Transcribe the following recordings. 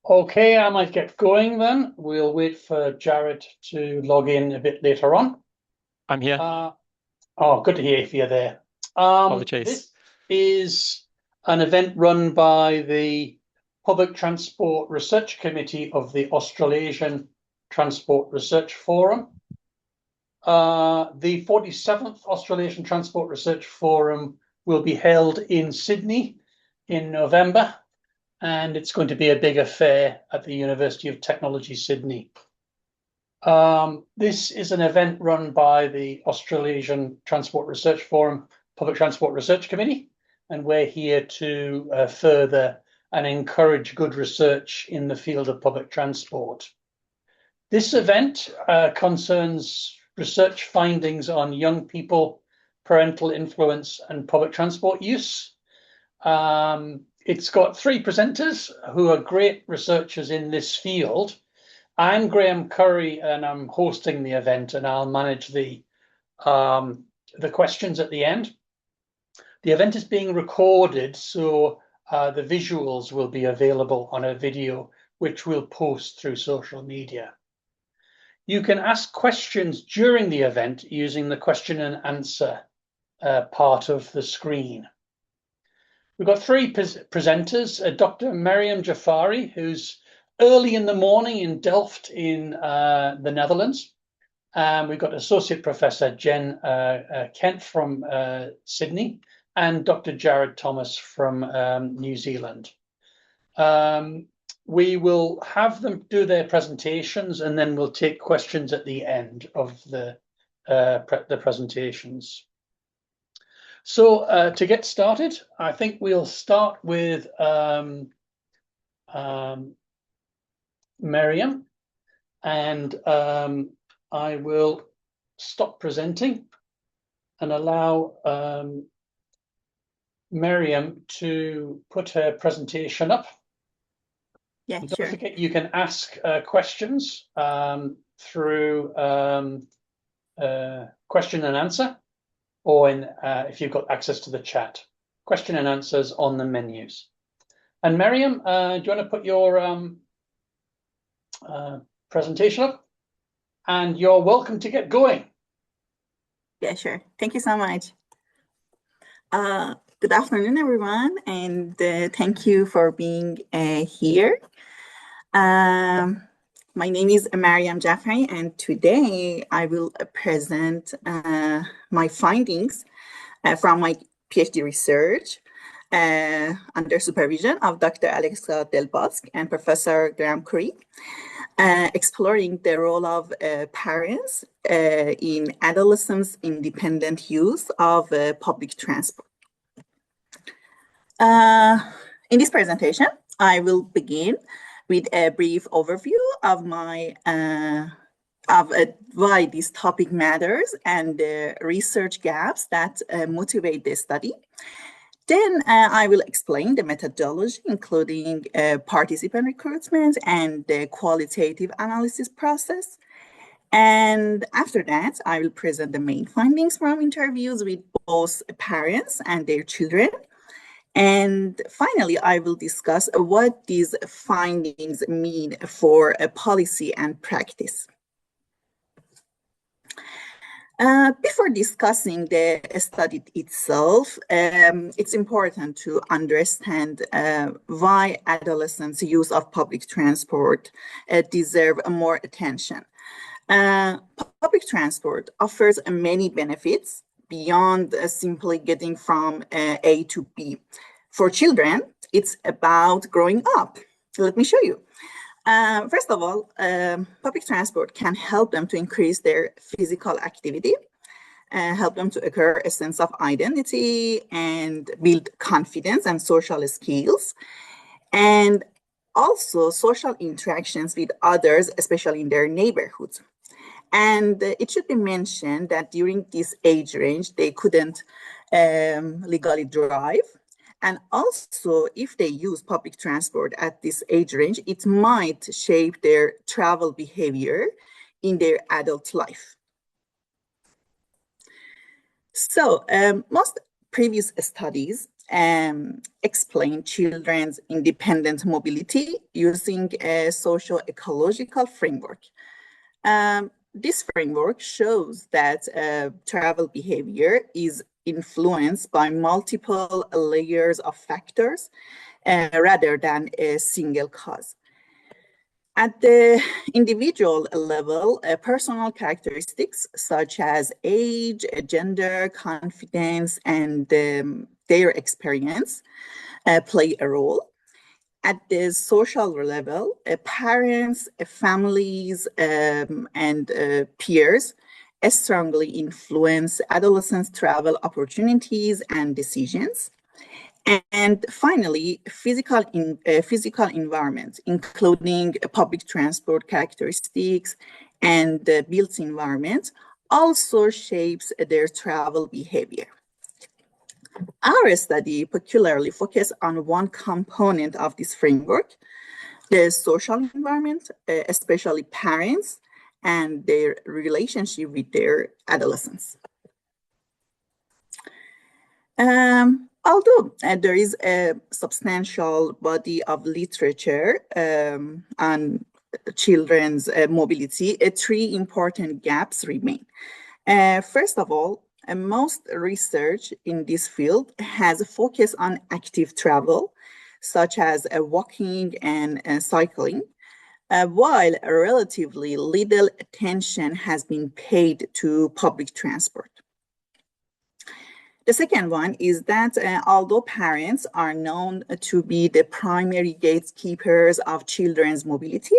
Okay, I might get going then. We'll wait for Jared to log in a bit later on. I'm here. Oh, good to hear if you're there. Apologies. This is an event run by the Public Transport Research Committee of the Australasian Transport Research Forum. The 47th Australasian Transport Research Forum will be held in Sydney in November, and it's going to be a big affair at the University of Technology, Sydney. This is an event run by the Australasian Transport Research Forum Public Transport Research Committee, and we're here to further and encourage good research in the field of public transport. This event concerns research findings on young people, parental influence, and public transport use. It's got three presenters who are great researchers in this field. I'm Graham Currie, and I'm hosting the event, and I'll manage the questions at the end. The event is being recorded, so the visuals will be available on a video, which we'll post through social media. You can ask questions during the event using the question and answer part of the screen. We've got three presenters, Dr. Maryam Jafari, who's early in the morning in Delft in the Netherlands. We've got Associate Professor Jen Kent from Sydney and Dr. Jared Thomas from New Zealand. We will have them do their presentations, and then we'll take questions at the end of the presentations. So to get started, I think we'll start with Maryam, and I will stop presenting and allow Maryam to put her presentation up. Yeah, Don't sure. forget, you can ask questions through question and answer, or if you've got access to the chat. Question and answers on the menus. And Maryam, do you want to put your presentation up? And you're welcome to get going. Yeah, sure. Thank you so much. Good afternoon, everyone, and thank you for being here. My name is Maryam Jafari, and today I will present my findings from my PhD research under supervision of Dr. Alexa Delbosque and Professor Graham Currie, exploring the role of parents in adolescents' independent use of public transport. In this presentation, I will begin with a brief overview of why this topic matters and the research gaps that motivate the study. Then I will explain the methodology, including participant recruitment and the qualitative analysis process. And after that, I will present the main findings from interviews with both parents and their children. And finally, I will discuss what these findings mean for policy and practice. Before discussing the study itself, it's important to understand why adolescents' use of public transport deserve more attention. Public transport offers many benefits beyond simply getting from A to B. For children, it's about growing up. Let me show you. First of all, public transport can help them to increase their physical activity, help them to acquire a sense of identity and build confidence and social skills, and also social interactions with others, especially in their neighborhoods. And it should be mentioned that during this age range, they couldn't legally drive. And also, if they use public transport at this age range, it might shape their travel behavior in their adult life. So most previous studies explain children's independent mobility using a socio-ecological framework. This framework shows that travel behavior is influenced by multiple layers of factors rather than a single cause. At the individual level, personal characteristics such as age, gender, confidence, and their experience play a role. At the social level, parents, families, and peers strongly influence adolescents' travel opportunities and decisions. And finally, physical environment, including public transport characteristics and the built environment, also shapes their travel behavior. Our study particularly focused on one component of this framework, the social environment, especially parents and their relationship with their adolescents. Although there is a substantial body of literature on children's mobility, three important gaps remain. First of all, most research in this field has focused on active travel, such as walking and cycling, while relatively little attention has been paid to public transport. The second one is that although parents are known to be the primary gatekeepers of children's mobility,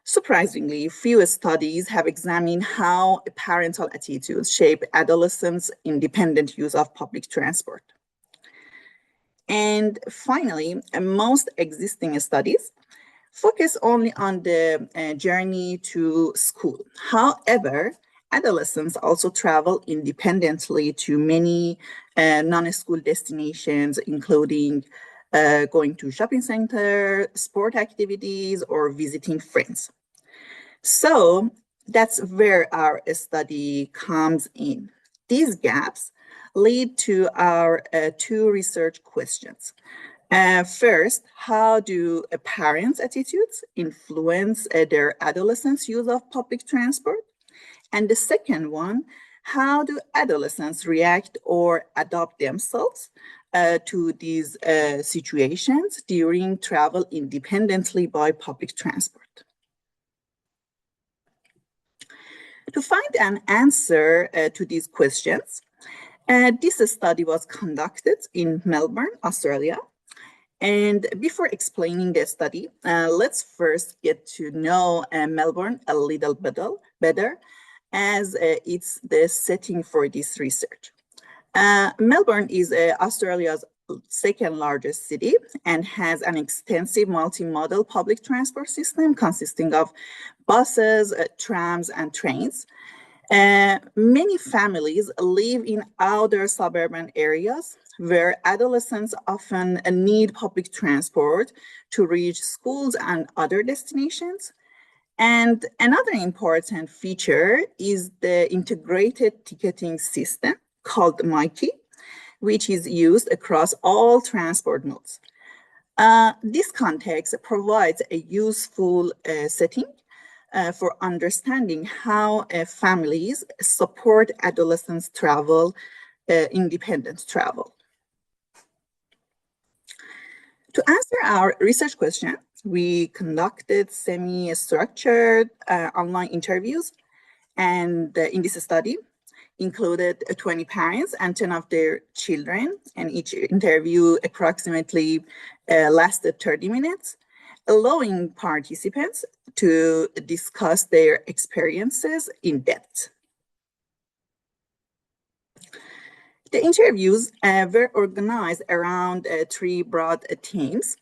surprisingly, few studies have examined how parental attitudes shape adolescents' independent use of public transport. And finally, most existing studies focus only on the journey to school. However, adolescents also travel independently to many non-school destinations, including going to shopping center, sport activities, or visiting friends. So that's where our study comes in. These gaps lead to our two research questions. First, how do parents' attitudes influence their adolescents' use of public transport? And the second one, how do adolescents react or adapt themselves to these situations during travel independently by public transport? To find an answer to these questions, this study was conducted in Melbourne, Australia. And before explaining the study, let's first get to know Melbourne a little better, as it's the setting for this research. Melbourne is Australia's second largest city and has an extensive multimodal public transport system consisting of buses, trams, and trains. Many families live in outer suburban areas where adolescents often need public transport to reach schools and other destinations. And another important feature is the integrated ticketing system called Myki, which is used across all transport modes. This context provides a useful setting for understanding how families support adolescents' travel, independent travel. To answer our research question, we conducted semi-structured online interviews, and in this study included 20 parents and 10 of their children, and each interview approximately lasted 30 minutes, allowing participants to discuss their experiences in depth. The interviews were organized around three broad themes.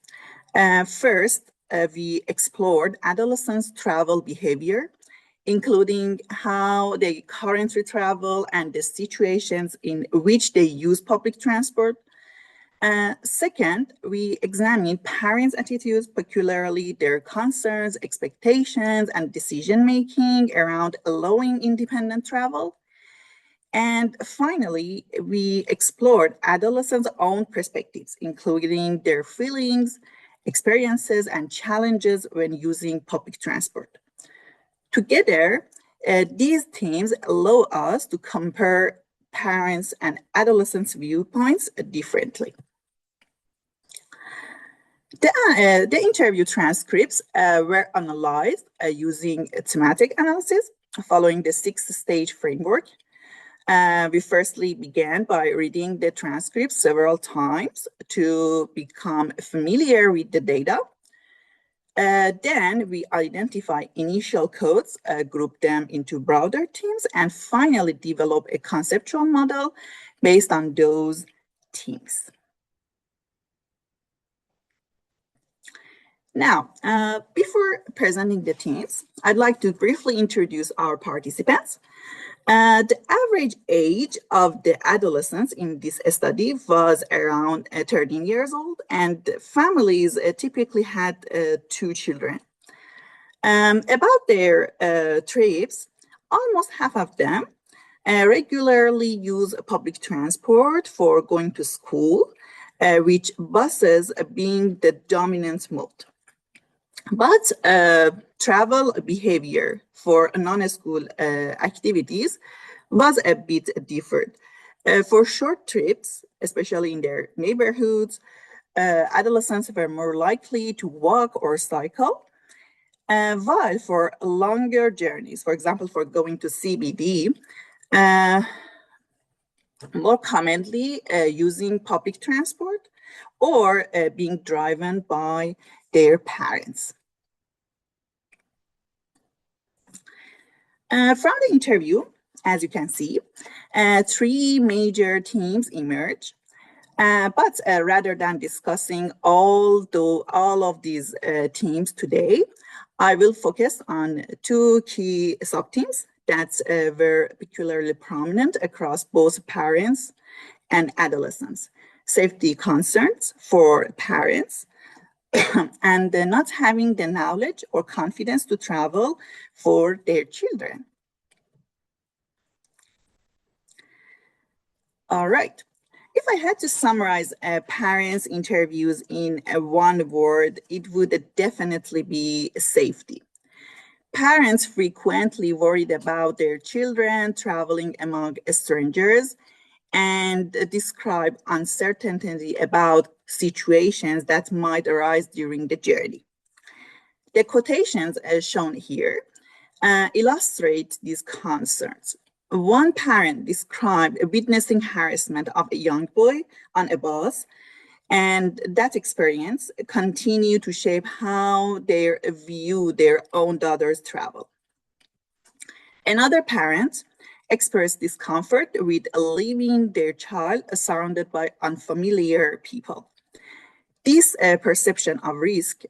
First, we explored adolescents' travel behavior, including how they currently travel and the situations in which they use public transport. Second, we examined parents' attitudes, particularly their concerns, expectations, and decision-making around allowing independent travel. And finally, we explored adolescents' own perspectives, including their feelings, experiences, and challenges when using public transport. Together, these themes allow us to compare parents' and adolescents' viewpoints differently. The interview transcripts were analyzed using thematic analysis following the 6-stage framework. We firstly began by reading the transcripts several times to become familiar with the data. Then we identify initial codes, group them into broader themes, and finally develop a conceptual model based on those themes. Now, before presenting the themes, I'd like to briefly introduce our participants. The average age of the adolescents in this study was around 13 years old, and families typically had 2 children. About their trips, almost half of them regularly use public transport for going to school, with buses being the dominant mode. But travel behavior for non-school activities was a bit different. For short trips, especially in their neighborhoods, adolescents were more likely to walk or cycle, while for longer journeys, for example, for going to CBD, more commonly using public transport or being driven by their parents. From the interview, as you can see, 3 major themes emerge. But rather than discussing all of these themes today, I will focus on 2 key sub-themes that were particularly prominent across both parents and adolescents. Safety concerns for parents and not having the knowledge or confidence to travel for their children. All right. If I had to summarize parents' interviews in one word, it would definitely be safety. Parents frequently worried about their children traveling among strangers and describe uncertainty about situations that might arise during the journey. The quotations as shown here illustrate these concerns. One parent described witnessing harassment of a young boy on a bus, and that experience continued to shape how they view their own daughter's travel. Another parent expressed discomfort with leaving their child surrounded by unfamiliar people. This perception of risk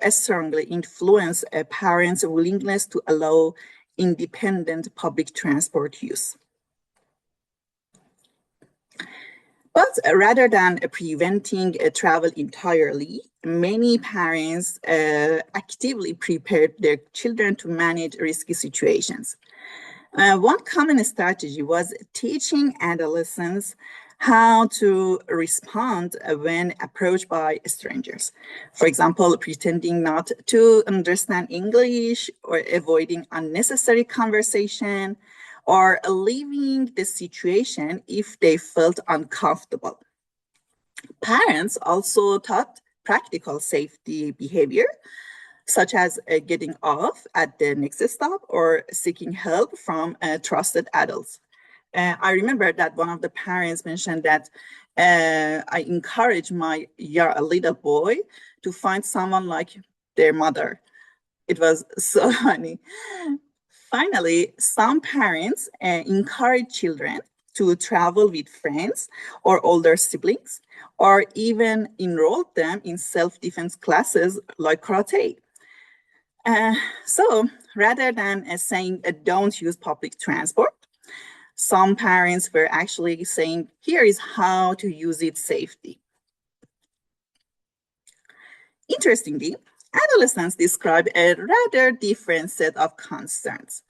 strongly influences a parent's willingness to allow independent public transport use. But rather than preventing travel entirely, many parents actively prepared their children to manage risky situations. One common strategy was teaching adolescents how to respond when approached by strangers. For example, pretending not to understand English or avoiding unnecessary conversation or leaving the situation if they felt uncomfortable. Parents also taught practical safety behavior, such as getting off at the next stop or seeking help from trusted adults. I remember that one of the parents mentioned that I encourage my little boy to find someone like their mother. It was so funny. Finally, some parents encourage children to travel with friends or older siblings, or even enroll them in self-defense classes like karate. So rather than saying don't use public transport, some parents were actually saying, here is how to use it safely. Interestingly, adolescents describe a rather different set of concerns.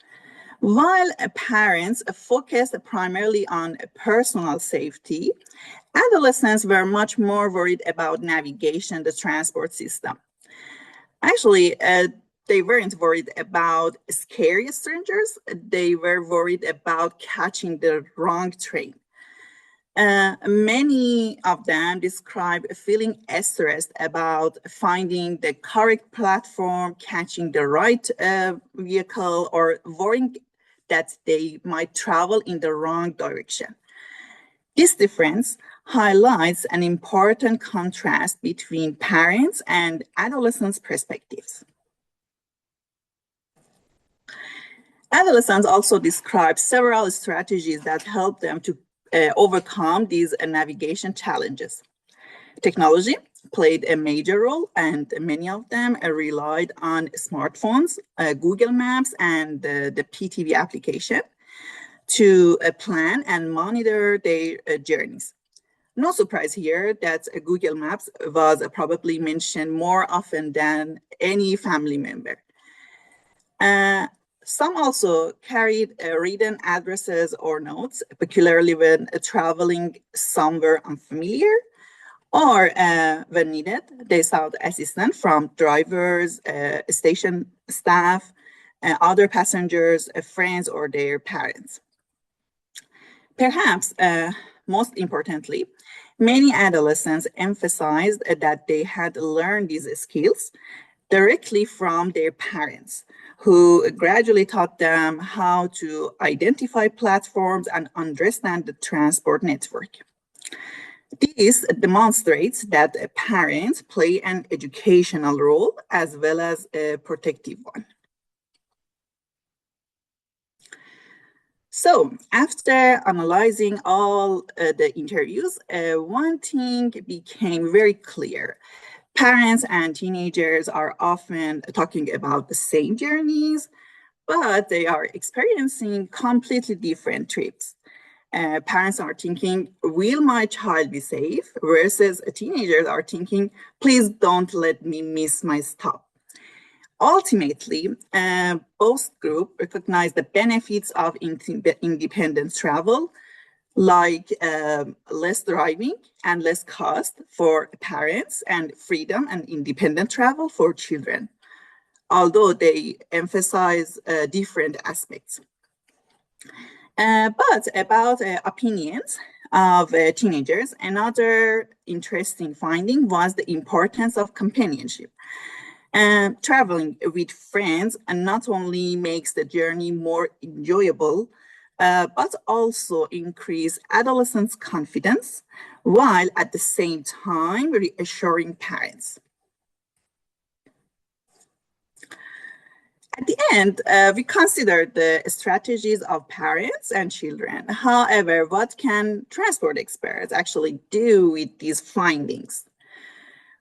While parents focused primarily on personal safety, adolescents were much more worried about navigation, the transport system. Actually, they weren't worried about scary strangers. They were worried about catching the wrong train. Many of them describe feeling stressed about finding the correct platform, catching the right vehicle, or worrying that they might travel in the wrong direction. This difference highlights an important contrast between parents and adolescents' perspectives. Adolescents also describe several strategies that help them to overcome these navigation challenges. Technology played a major role, and many of them relied on smartphones, Google Maps, and the PTV application to plan and monitor their journeys. No surprise here that Google Maps was probably mentioned more often than any family member. Some also carried written addresses or notes, particularly when traveling somewhere unfamiliar, or when needed, they sought assistance from drivers, station staff, other passengers, friends, or their parents. Perhaps most importantly, many adolescents emphasized that they had learned these skills directly from their parents, who gradually taught them how to identify platforms and understand the transport network. This demonstrates that parents play an educational role as well as a protective one. So after analyzing all the interviews, one thing became very clear. Parents and teenagers are often talking about the same journeys, but they are experiencing completely different trips. Parents are thinking, will my child be safe? Versus teenagers are thinking, please don't let me miss my stop. Ultimately, both groups recognize the benefits of independent travel, like less driving and less cost for parents, and freedom and independent travel for children, although they emphasize different aspects. But about opinions of teenagers, another interesting finding was the importance of companionship. Traveling with friends not only makes the journey more enjoyable, but also increase adolescents' confidence, while at the same time reassuring parents. At the end, we considered the strategies of parents and children. However, what can transport experts actually do with these findings?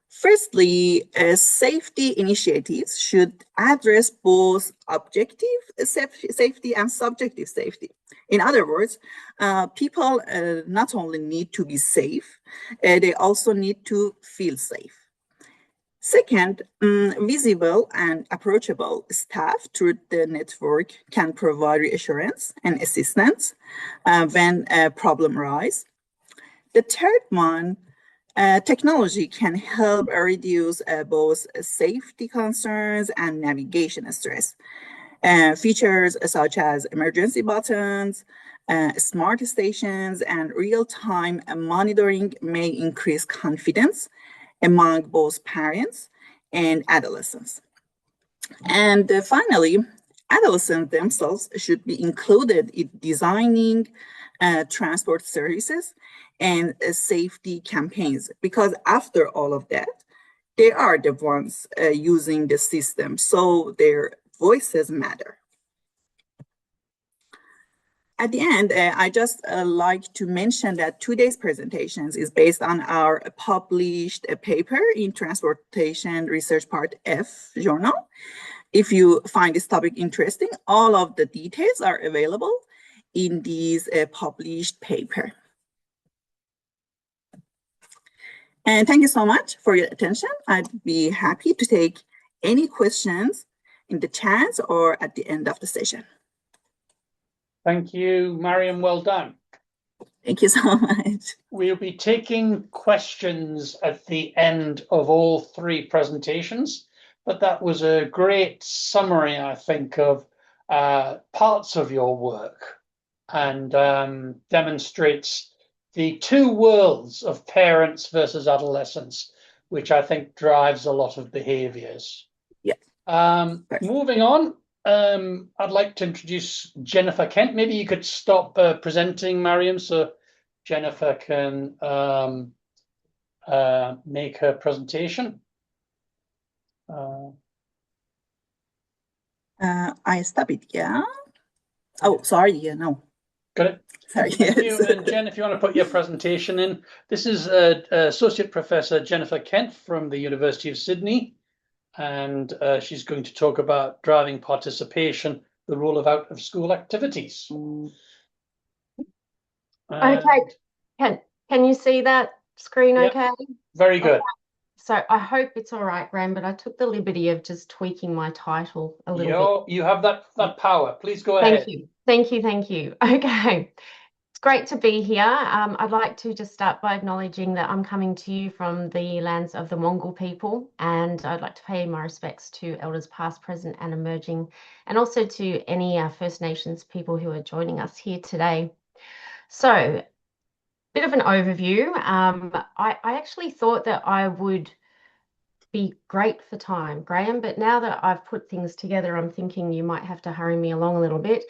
Firstly, safety initiatives should address both objective safety and subjective safety. In other words, people not only need to be safe, they also need to feel safe. Second, visible and approachable staff through the network can provide reassurance and assistance when a problem arises. The third one, technology can help reduce both safety concerns and navigation stress. Features such as emergency buttons, smart stations, and real-time monitoring may increase confidence among both parents and adolescents. And finally, adolescents themselves should be included in designing transport services and safety campaigns, because after all of that, they are the ones using the system, so their voices matter. At the end, I just like to mention that today's presentations is based on our published paper in Transportation Research Part F journal. If you find this topic interesting, all of the details are available in this published paper. And thank you so much for your attention. I'd be happy to take any questions in the chat or at the end of the session. Thank you, Maryam. Well done. Thank you so much. We'll be taking questions at the end of all three presentations, but that was a great summary, I think, of parts of your work and demonstrates the two worlds of parents versus adolescents, which I think drives a lot of behaviors. Yeah. Moving on, I'd like to introduce Jennifer Kent. Maybe you could stop presenting, Maryam, so Jennifer can make her presentation. I stop it, yeah. Oh, sorry, yeah, no. Got it. Sorry, Thank yes. you. And Jen, if you want to put your presentation in. This is Associate Professor Jennifer Kent from the University of Sydney, and she's going to talk about driving participation, the role of out-of-school activities. Okay, can you see that screen okay? Very good. Okay. So I hope it's all right, Graham, but I took the liberty of just tweaking my title a little bit. You have that power. Please go ahead. Thank you. Okay. It's great to be here. I'd like to just start by acknowledging that I'm coming to you from the lands of the Mongol people, and I'd like to pay my respects to elders past, present, and emerging, and also to any First Nations people who are joining us here today. So, bit of an overview. I actually thought that I would be great for time, Graham, but now that I've put things together, I'm thinking you might have to hurry me along a little bit.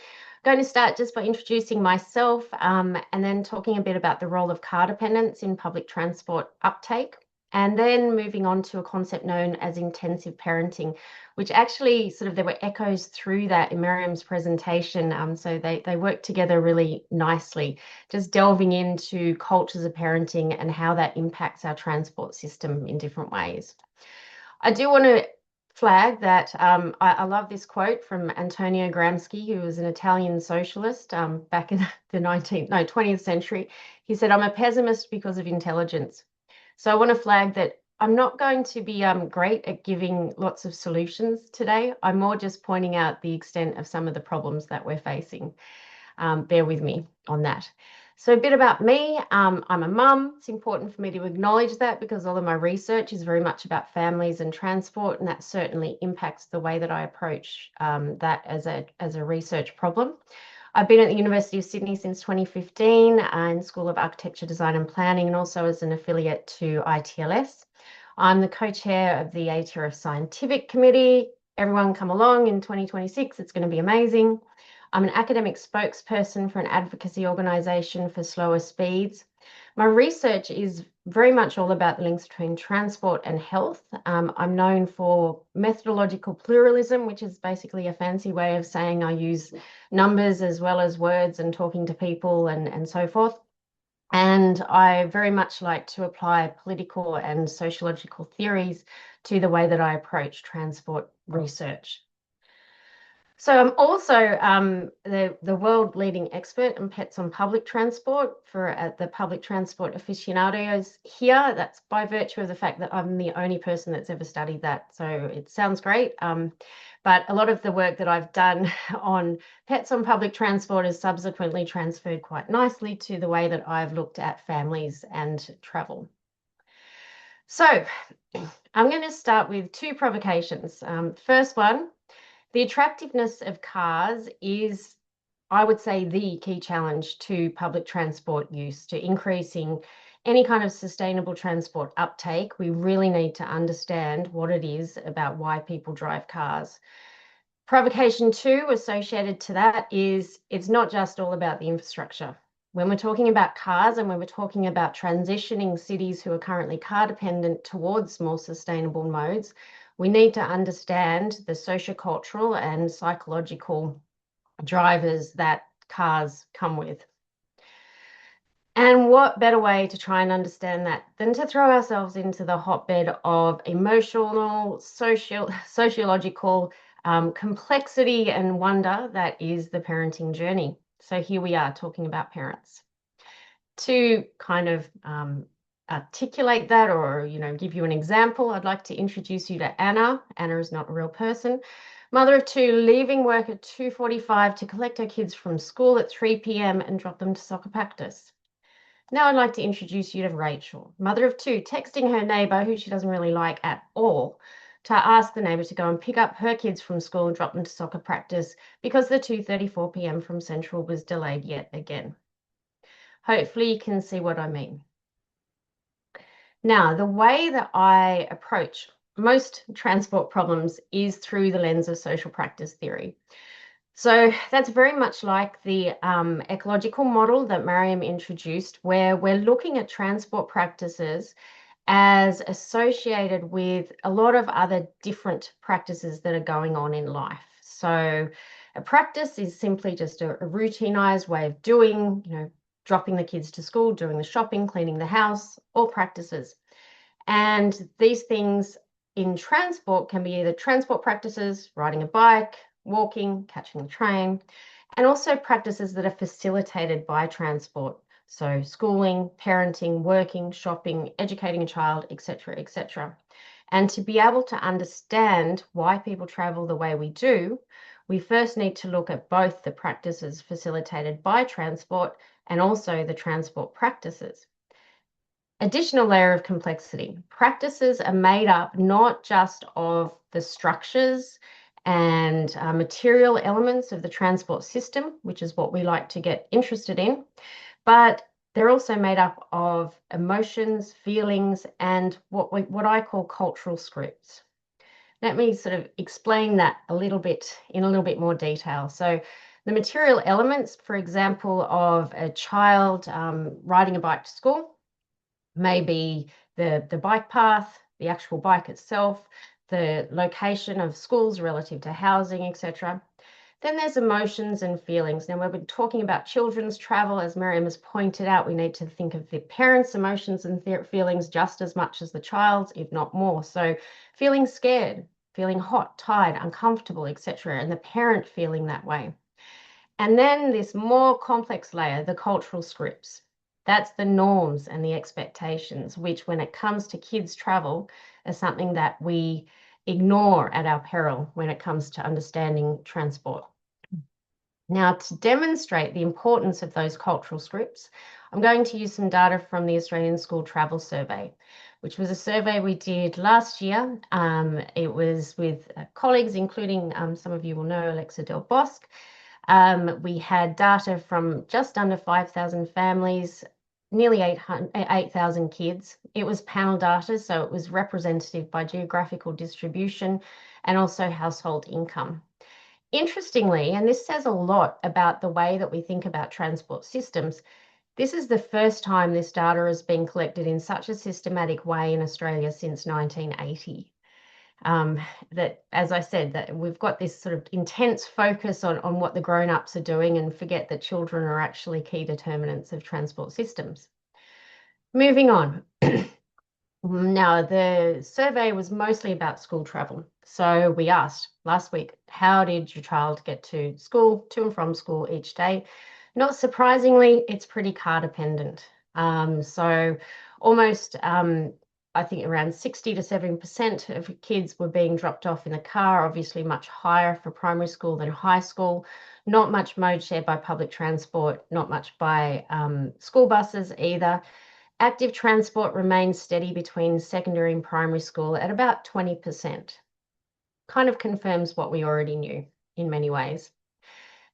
I'm going to start just by introducing myself and then talking a bit about the role of car dependence in public transport uptake, and then moving on to a concept known as intensive parenting, which actually there were echoes through that in Maryam's presentation. So they work together really nicely, just delving into cultures of parenting and how that impacts our transport system in different ways. I do want to flag that I love this quote from Antonio Gramsci, who was an Italian socialist back in the 20th century. He said, "I'm a pessimist because of intelligence." So I want to flag that I'm not going to be great at giving lots of solutions today. I'm more just pointing out the extent of some of the problems that we're facing. Bear with me on that. So a bit about me. I'm a mum. It's important for me to acknowledge that because all of my research is very much about families and transport, and that certainly impacts the way that I approach that as a research problem. I've been at the University of Sydney since 2015 in School of Architecture, Design and Planning, and also as an affiliate to ITLS. I'm the co-chair of the ATRF Scientific Committee. Everyone come along in 2026. It's going to be amazing. I'm an academic spokesperson for an advocacy organisation for slower speeds. My research is very much all about the links between transport and health. I'm known for methodological pluralism, which is basically a fancy way of saying I use numbers as well as words and talking to people and so forth. And I very much like to apply political and sociological theories to the way that I approach transport research. So I'm also the world leading expert in pets on public transport for the public transport aficionados here. That's by virtue of the fact that I'm the only person that's ever studied that. So it sounds great. But a lot of the work that I've done on pets on public transport is subsequently transferred quite nicely to the way that I've looked at families and travel. So I'm going to start with two provocations. First one, the attractiveness of cars is, I would say, the key challenge to public transport use, to increasing any kind of sustainable transport uptake. We really need to understand what it is about why people drive cars. Provocation two associated to that is it's not just all about the infrastructure. When we're talking about cars and when we're talking about transitioning cities who are currently car dependent towards more sustainable modes, we need to understand the sociocultural and psychological drivers that cars come with. And what better way to try and understand that than to throw ourselves into the hotbed of emotional, sociological complexity and wonder that is the parenting journey. So here we are talking about parents. To kind of articulate that or, give you an example, I'd like to introduce you to Anna. Anna is not a real person. Mother of two, leaving work at 2:45 to collect her kids from school at 3 p.m. and drop them to soccer practice. Now I'd like to introduce you to Rachel, mother of two, texting her neighbour, who she doesn't really like at all, to ask the neighbour to go and pick up her kids from school and drop them to soccer practice because the 2:34 p.m. from Central was delayed yet again. Hopefully you can see what I mean. Now, the way that I approach most transport problems is through the lens of social practice theory. So that's very much like the ecological model that Maryam introduced, where we're looking at transport practices as associated with a lot of other different practices that are going on in life. So a practice is simply just a routinized way of doing, dropping the kids to school, doing the shopping, cleaning the house, all practices. And these things in transport can be either transport practices, riding a bike, walking, catching the train, and also practices that are facilitated by transport. So schooling, parenting, working, shopping, educating a child, etc., etc. And to be able to understand why people travel the way we do, we first need to look at both the practices facilitated by transport and also the transport practices. Additional layer of complexity. Practices are made up not just of the structures and material elements of the transport system, which is what we like to get interested in, but they're also made up of emotions, feelings, and what I call cultural scripts. Let me sort of explain that in a little bit more detail. So the material elements, for example, of a child riding a bike to school, maybe the bike path, the actual bike itself, the location of schools relative to housing, etc. Then there's emotions and feelings. Now, we've been talking about children's travel. As Maryam has pointed out, we need to think of the parents' emotions and feelings just as much as the child's, if not more. So feeling scared, feeling hot, tired, uncomfortable, etc., and the parent feeling that way. And then this more complex layer, the cultural scripts. That's the norms and the expectations, which when it comes to kids' travel is something that we ignore at our peril when it comes to understanding transport. Now, to demonstrate the importance of those cultural scripts, I'm going to use some data from the Australian School Travel Survey, which was a survey we did last year. It was with colleagues, including some of you will know Alexa Del Bosque. We had data from just under 5,000 families, nearly 8,000 kids. It was panel data, so it was representative by geographical distribution and also household income. Interestingly, and this says a lot about the way that we think about transport systems, this is the first time this data has been collected in such a systematic way in Australia since 1980. That, as I said, that we've got this sort of intense focus on what the grown-ups are doing and forget that children are actually key determinants of transport systems. Moving on. Now, the survey was mostly about school travel. So we asked last week, how did your child get to school, to and from school each day? Not surprisingly, it's pretty car dependent. So almost, I think around 60 to 70% of kids were being dropped off in a car, obviously much higher for primary school than high school. Not much mode shared by public transport, not much by school buses either. Active transport remains steady between secondary and primary school at about 20%. Kind of confirms what we already knew in many ways.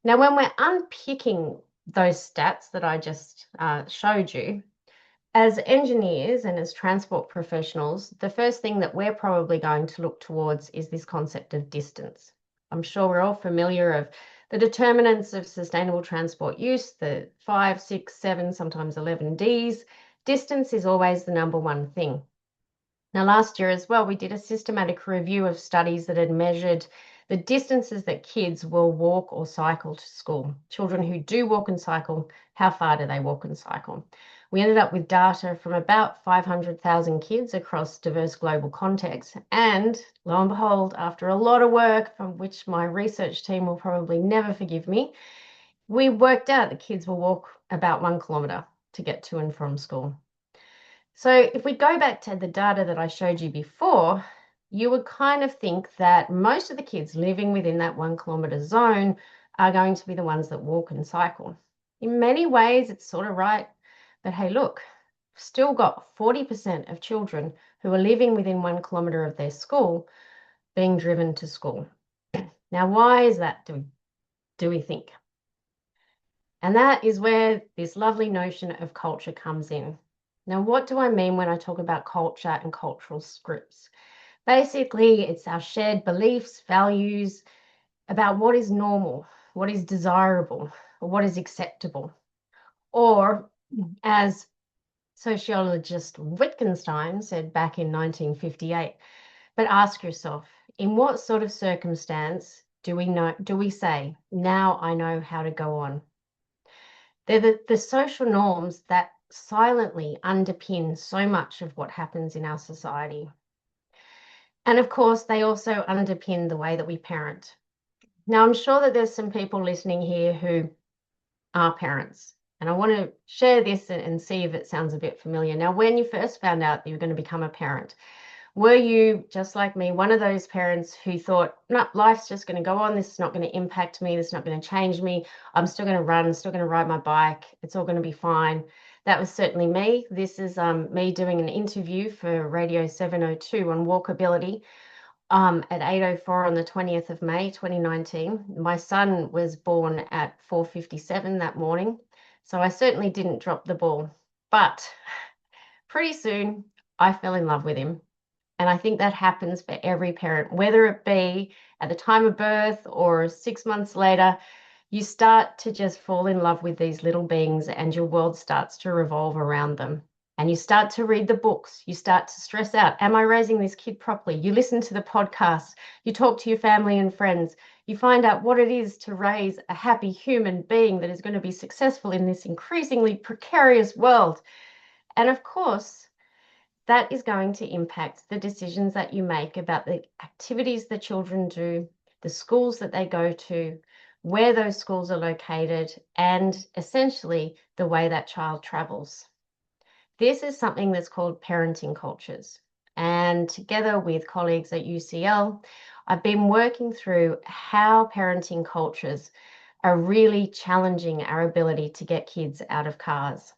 Now, when we're unpicking those stats that I just showed you, as engineers and as transport professionals, the first thing that we're probably going to look towards is this concept of distance. I'm sure we're all familiar of the determinants of sustainable transport use, the 5, 6, 7, sometimes 11 Ds. Distance is always the number one thing. Now, last year as well, we did a systematic review of studies that had measured the distances that kids will walk or cycle to school. Children who do walk and cycle, how far do they walk and cycle? We ended up with data from about 500,000 kids across diverse global contexts. And lo and behold, after a lot of work, from which my research team will probably never forgive me, we worked out that kids will walk about 1 kilometre to get to and from school. So if we go back to the data that I showed you before, you would kind of think that most of the kids living within that 1 kilometre zone are going to be the ones that walk and cycle. In many ways, it's sort of right. But hey, look, still got 40% of children who are living within 1 kilometre of their school being driven to school. Now, why is that, do we think? And that is where this lovely notion of culture comes in. Now, what do I mean when I talk about culture and cultural scripts? Basically, it's our shared beliefs, values about what is normal, what is desirable, or what is acceptable. Or, as sociologist Wittgenstein said back in 1958, but ask yourself, in what sort of circumstance do we say, now I know how to go on? They're the social norms that silently underpin so much of what happens in our society. And of course, they also underpin the way that we parent. Now, I'm sure that there's some people listening here who are parents, and I want to share this and see if it sounds a bit familiar. Now, when you first found out that you were going to become a parent, were you, just like me, one of those parents who thought, no, life's just going to go on. This is not going to impact me. This is not going to change me. I'm still going to run, still going to ride my bike. It's all going to be fine. That was certainly me. This is me doing an interview for Radio 702 on walkability at 8:04 on the 20th of May, 2019. My son was born at 4:57 that morning. So I certainly didn't drop the ball. But pretty soon I fell in love with him. And I think that happens for every parent, whether it be at the time of birth or 6 months later, you start to just fall in love with these little beings and your world starts to revolve around them. And you start to read the books, you start to stress out, am I raising this kid properly? You listen to the podcast, you talk to your family and friends, you find out what it is to raise a happy human being that is going to be successful in this increasingly precarious world. And of course, that is going to impact the decisions that you make about the activities the children do, the schools that they go to, where those schools are located, and essentially the way that child travels. This is something that's called parenting cultures. And together with colleagues at UCL, I've been working through how parenting cultures are really challenging our ability to get kids out of cars.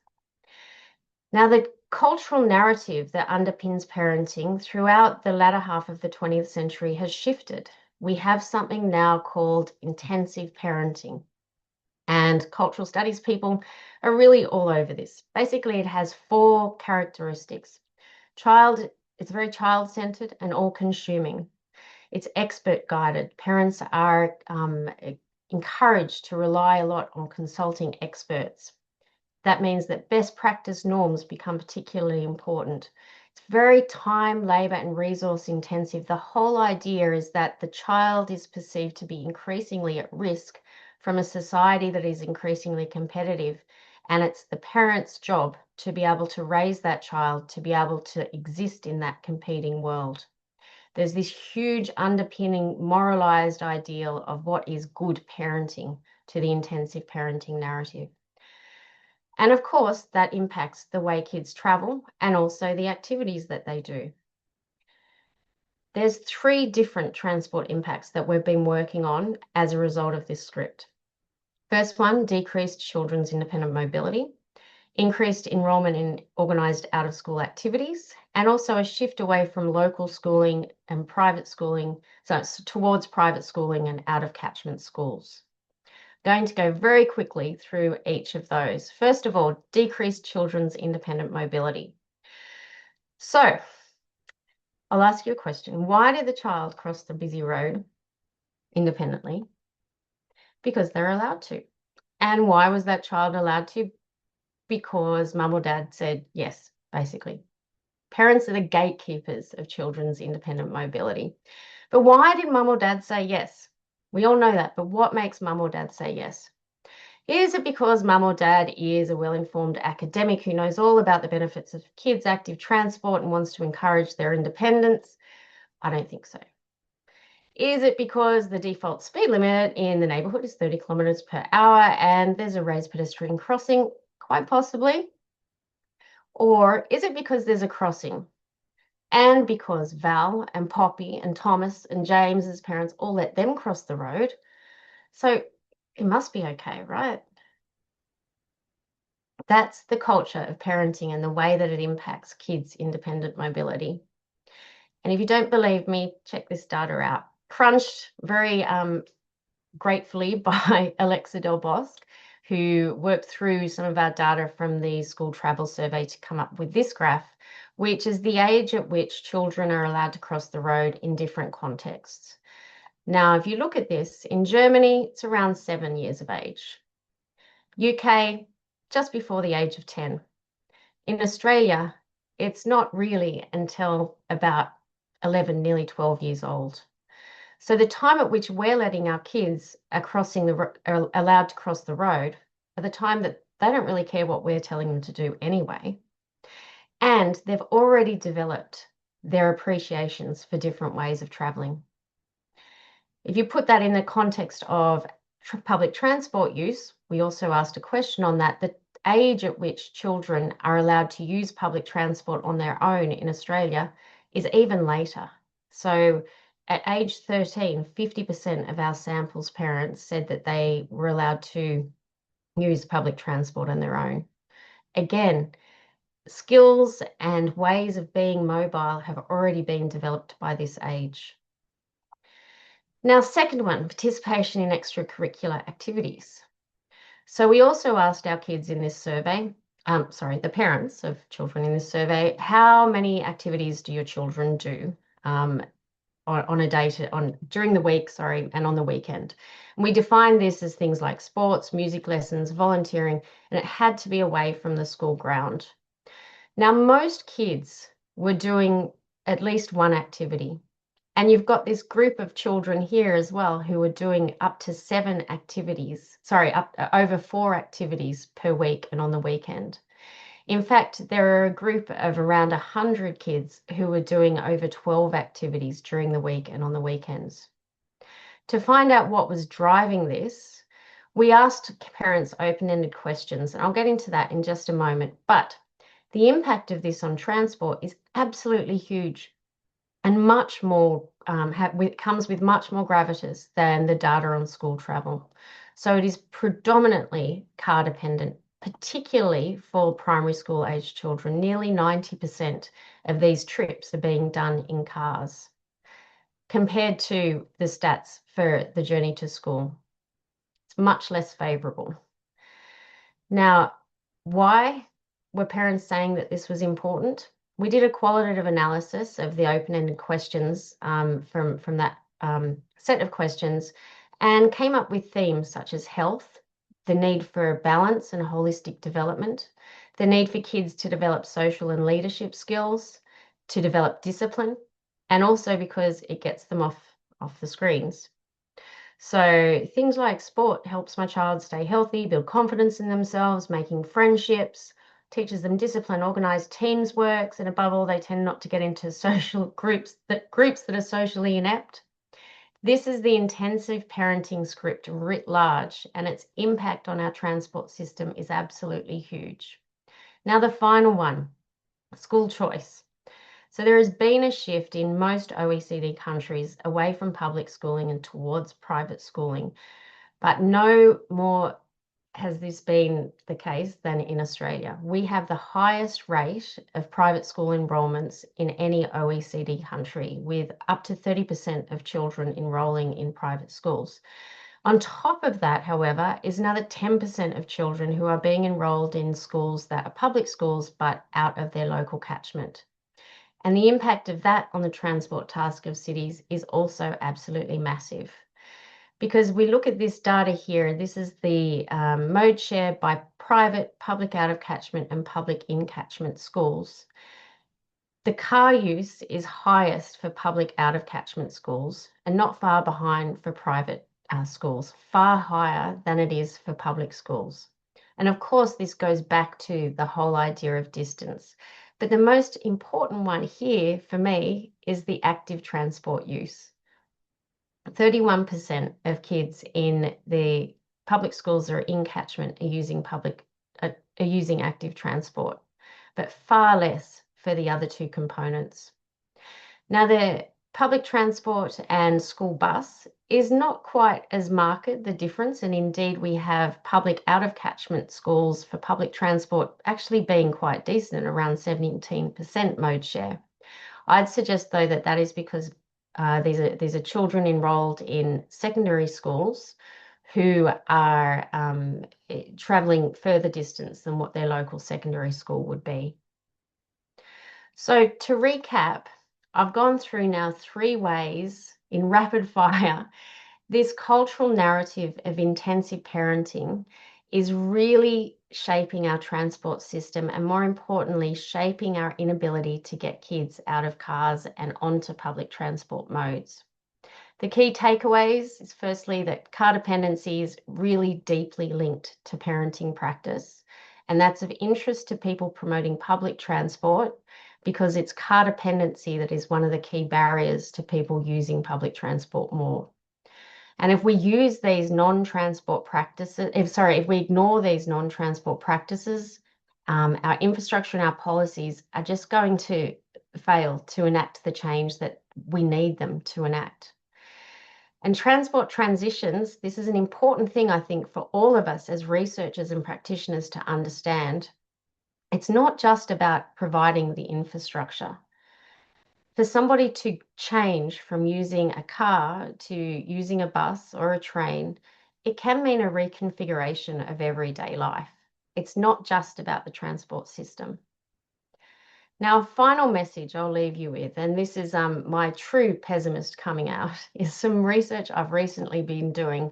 Now, the cultural narrative that underpins parenting throughout the latter half of the 20th century has shifted. We have something now called intensive parenting. And cultural studies people are really all over this. Basically, it has 4 characteristics. It's very child-centered and all-consuming. It's expert-guided. Parents are encouraged to rely a lot on consulting experts. That means that best practice norms become particularly important. It's very time, labor, and resource intensive. The whole idea is that the child is perceived to be increasingly at risk from a society that is increasingly competitive. And it's the parent's job to be able to raise that child, to be able to exist in that competing world. There's this huge underpinning moralized ideal of what is good parenting to the intensive parenting narrative. And of course, that impacts the way kids travel and also the activities that they do. There's 3 different transport impacts that we've been working on as a result of this script. First one, decreased children's independent mobility, increased enrolment in organised out-of-school activities, and also a shift away from local schooling and private schooling, so towards private schooling and out-of-catchment schools. Going to go very quickly through each of those. First of all, decreased children's independent mobility. So I'll ask you a question. Why did the child cross the busy road independently? Because they're allowed to. And why was that child allowed to? Because mum or dad said yes, basically. Parents are the gatekeepers of children's independent mobility. But why did mum or dad say yes? We all know that, but what makes mum or dad say yes? Is it because mum or dad is a well-informed academic who knows all about the benefits of kids' active transport and wants to encourage their independence? I don't think so. Is it because the default speed limit in the neighbourhood is 30 kilometres per hour and there's a raised pedestrian crossing? Quite possibly. Or is it because there's a crossing? And because Val and Poppy and Thomas and James's parents all let them cross the road, so it must be okay, right? That's the culture of parenting and the way that it impacts kids' independent mobility. And if you don't believe me, check this data out. Crunched very gratefully by Alexa Del Bosque, who worked through some of our data from the school travel survey to come up with this graph, which is the age at which children are allowed to cross the road in different contexts. Now, if you look at this, in Germany, it's around 7 years of age. UK, just before the age of 10. In Australia, it's not really until about 11, nearly 12 years old. So the time at which we're letting our kids are allowed to cross the road are the time that they don't really care what we're telling them to do anyway. And they've already developed their appreciations for different ways of traveling. If you put that in the context of public transport use, we also asked a question on that. The age at which children are allowed to use public transport on their own in Australia is even later. So at age 13, 50% of our samples parents said that they were allowed to use public transport on their own. Again, skills and ways of being mobile have already been developed by this age. Now, second one, participation in extracurricular activities. So we also asked our kids in this survey, the parents of children in this survey, how many activities do your children do during the week, and on the weekend. And we defined this as things like sports, music lessons, volunteering, and it had to be away from the school ground. Now, most kids were doing at least one activity. And you've got this group of children here as well who are doing up to 7 activities, over 4 activities per week and on the weekend. In fact, there are a group of around 100 kids who are doing over 12 activities during the week and on the weekends. To find out what was driving this, we asked parents open-ended questions, and I'll get into that in just a moment. But the impact of this on transport is absolutely huge and much more comes with much more gravitas than the data on school travel. So it is predominantly car dependent, particularly for primary school aged children. Nearly 90% of these trips are being done in cars compared to the stats for the journey to school. It's much less favourable. Now, why were parents saying that this was important? We did a qualitative analysis of the open-ended questions from that set of questions and came up with themes such as health, the need for balance and holistic development, the need for kids to develop social and leadership skills, to develop discipline, and also because it gets them off the screens. So things like sport helps my child stay healthy, build confidence in themselves, making friendships, teaches them discipline, organized teams works, and above all, they tend not to get into social groups that are socially inept. This is the intensive parenting script writ large, and its impact on our transport system is absolutely huge. Now, the final one, school choice. So there has been a shift in most OECD countries away from public schooling and towards private schooling, but no more has this been the case than in Australia. We have the highest rate of private school enrolments in any OECD country, with up to 30% of children enrolling in private schools. On top of that, however, is another 10% of children who are being enrolled in schools that are public schools but out of their local catchment. And the impact of that on the transport task of cities is also absolutely massive. Because we look at this data here, this is the mode share by private, public out of catchment and public in catchment schools. The car use is highest for public out of catchment schools and not far behind for private schools, far higher than it is for public schools. And of course, this goes back to the whole idea of distance. But the most important one here for me is the active transport use. 31% of kids in the public schools that are in catchment are using active transport. but far less for the other two components. Now, the public transport and school bus is not quite as marked, the difference, and indeed we have public out-of-catchment schools for public transport actually being quite decent, around 17% mode share. I'd suggest, though, that that is because these are children enrolled in secondary schools who are travelling further distance than what their local secondary school would be. So to recap, I've gone through now 3 ways in rapid fire. This cultural narrative of intensive parenting is really shaping our transport system and, more importantly, shaping our inability to get kids out of cars and onto public transport modes. The key takeaways is firstly that car dependency is really deeply linked to parenting practice, and that's of interest to people promoting public transport because it's car dependency that is one of the key barriers to people using public transport more. And if we use these non-transport practices, if we ignore these non-transport practices, our infrastructure and our policies are just going to fail to enact the change that we need them to enact. And transport transitions, this is an important thing, I think, for all of us as researchers and practitioners to understand. It's not just about providing the infrastructure. For somebody to change from using a car to using a bus or a train, it can mean a reconfiguration of everyday life. It's not just about the transport system. Now, a final message I'll leave you with, and this is my true pessimist coming out, is some research I've recently been doing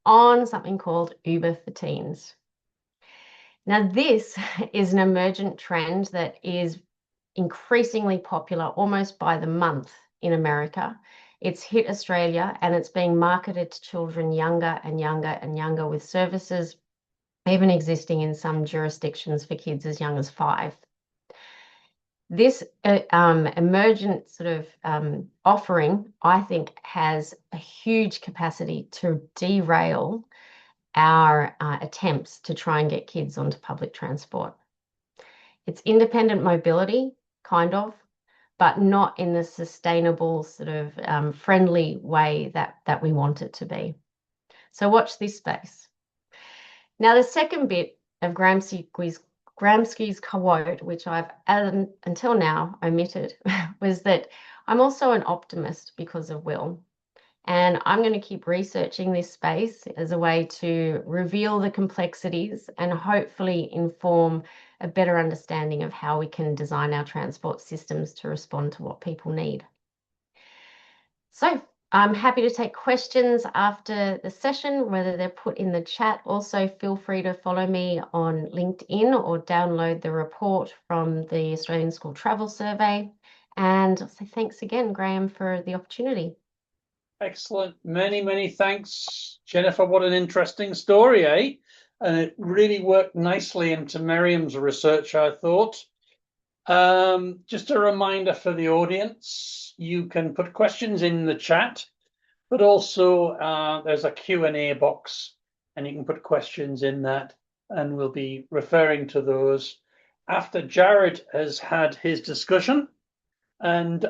on something called Uber for teens. Now, this is an emergent trend that is increasingly popular almost by the month in America. It's hit Australia and it's being marketed to children younger and younger and younger, with services even existing in some jurisdictions for kids as young as 5. This emergent sort of offering, I think, has a huge capacity to derail our attempts to try and get kids onto public transport. It's independent mobility, kind of, but not in the sustainable sort of friendly way that we want it to be. So watch this space. Now, the second bit of Gramsci's quote, which I've until now omitted, was that I'm also an optimist because of Will. And I'm going to keep researching this space as a way to reveal the complexities and hopefully inform a better understanding of how we can design our transport systems to respond to what people need. So I'm happy to take questions after the session, whether they're put in the chat. Also, feel free to follow me on LinkedIn or download the report from the Australian School Travel Survey. And so thanks again, Graham, for the opportunity. Excellent. Many, many thanks, Jennifer. What an interesting story, eh? And it really worked nicely into Maryam's research, I thought. Just a reminder for the audience, you can put questions in the chat, but also there's a Q&A box and you can put questions in that and we'll be referring to those after Jared has had his discussion. And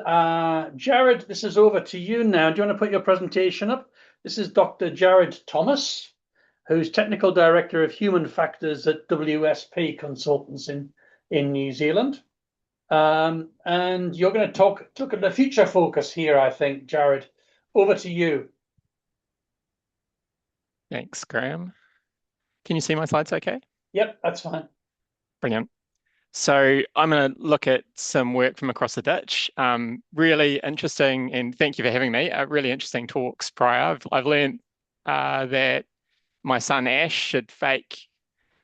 Jared, this is over to you now. Do you want to put your presentation up? This is Dr. Jared Thomas, who's Technical Director of Human Factors at WSP Consultants in New Zealand. And you're going to look at the future focus here, I think, Jared. Over to you. Thanks, Graham. Can you see my slides okay? Yep, that's fine. Brilliant. So I'm going to look at some work from across the ditch. Really interesting, and thank you for having me. Really interesting talks prior. I've learned that my son Ash should fake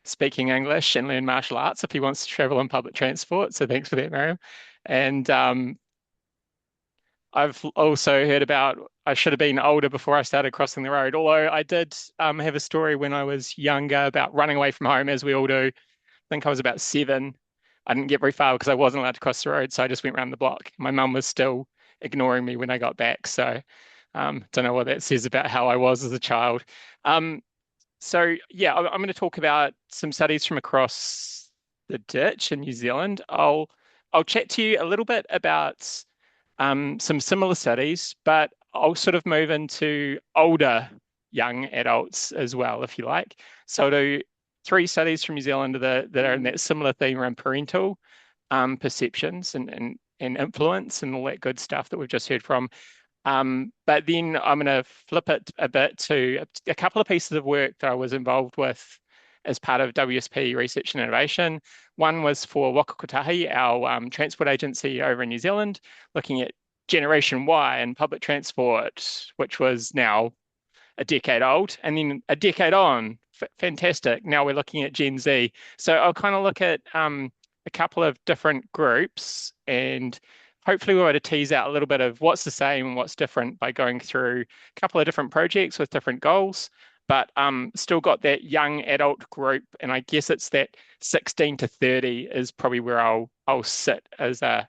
speaking English and learn martial arts if he wants to travel on public transport. So thanks for that, Maryam. And I've also heard about I should have been older before I started crossing the road. Although I did have a story when I was younger about running away from home, as we all do. I think I was about 7. I didn't get very far because I wasn't allowed to cross the road, so I just went around the block. My mum was still ignoring me when I got back, so don't know what that says about how I was as a child. So yeah, I'm going to talk about some studies from across the ditch in New Zealand, I'll chat to you a little bit about some similar studies, but I'll sort of move into older young adults as well, if you like. So I'll do 3 studies from New Zealand that are in that similar theme around parental perceptions and influence and all that good stuff that we've just heard from. But then I'm going to flip it a bit to a couple of pieces of work that I was involved with as part of WSP Research and Innovation. One was for Waka Kotahi, our transport agency over in New Zealand, looking at Generation Y and public transport, which was now a decade old, and then a decade on, fantastic. Now we're looking at Gen Z. So I'll kind of look at a couple of different groups, and hopefully we're able to tease out a little bit of what's the same and what's different by going through a couple of different projects with different goals, but still got that young adult group, and I guess it's that 16 to 30 is probably where I'll sit as a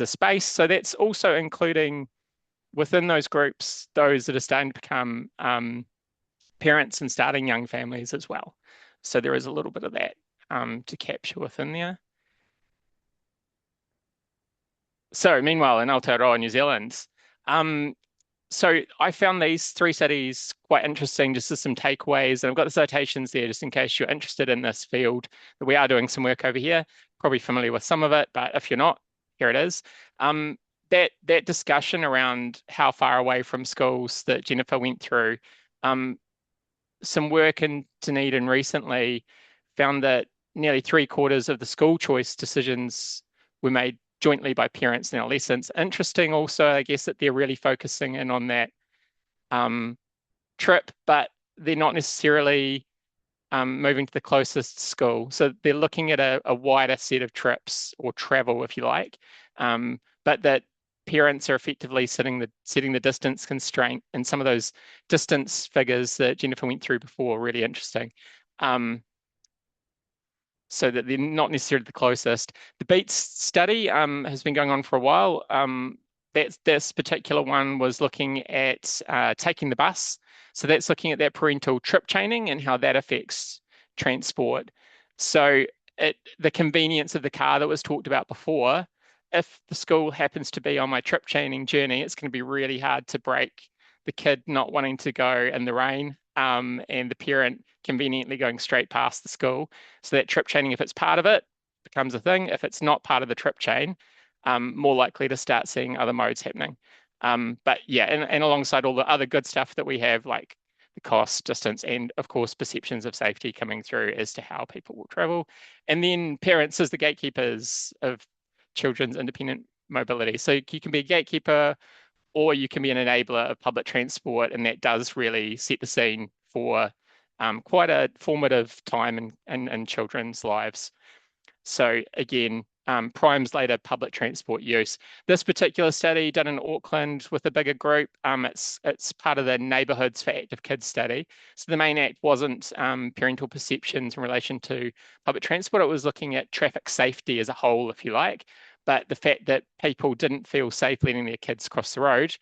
space. So that's also including within those groups, those that are starting to become parents and starting young families as well. So there is a little bit of that to capture within there. So meanwhile, in Aotearoa, New Zealand, so I found these 3 studies quite interesting, just as some takeaways, and I've got the citations there just in case you're interested in this field. We are doing some work over here, probably familiar with some of it, but if you're not, here it is. That discussion around how far away from schools that Jennifer went through, some work in Dunedin recently found that nearly 3/4 of the school choice decisions were made jointly by parents and adolescents. Interesting also, I guess, that they're really focusing in on that trip, but they're not necessarily moving to the closest school. So they're looking at a wider set of trips or travel, if you like, but that parents are effectively setting the distance constraint, and some of those distance figures that Jennifer went through before are really interesting. So that they're not necessarily the closest. The BEATS study has been going on for a while. This particular one was looking at taking the bus. So that's looking at that parental trip chaining and how that affects transport. So the convenience of the car that was talked about before, if the school happens to be on my trip chaining journey, it's going to be really hard to break the kid not wanting to go in the rain and the parent conveniently going straight past the school. So that trip chaining, if it's part of it, becomes a thing. If it's not part of the trip chain, more likely to start seeing other modes happening. But yeah, and alongside all the other good stuff that we have, like the cost, distance, and of course, perceptions of safety coming through as to how people will travel. And then parents as the gatekeepers of children's independent mobility. So you can be a gatekeeper or you can be an enabler of public transport, and that does really set the scene for quite a formative time in children's lives. So again, primes later public transport use. This particular study done in Auckland with a bigger group, it's part of the Neighbourhoods for Active Kids study. So the main act wasn't parental perceptions in relation to public transport. It was looking at traffic safety as a whole, if you like. But the fact that people didn't feel safe letting their kids cross the road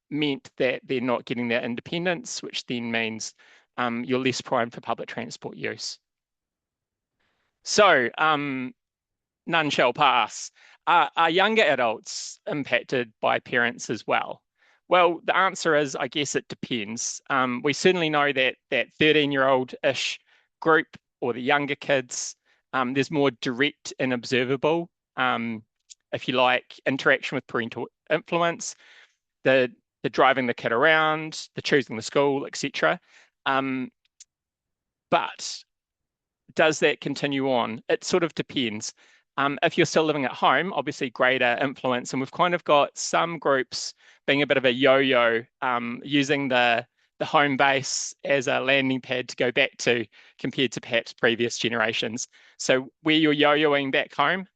meant that they're not getting their independence, which then means you're less primed for public transport use. So none shall pass. Are younger adults impacted by parents as well? Well, the answer is, I guess it depends. We certainly know that 13-year-old-ish group or the younger kids, there's more direct and observable, if you like, interaction with parental influence, the driving the kid around, the choosing the school, etc. But does that continue on? It sort of depends. If you're still living at home, obviously greater influence. And we've kind of got some groups being a bit of a yo-yo, using the home base as a landing pad to go back to compared to perhaps previous generations. So where you're yo-yoing back home,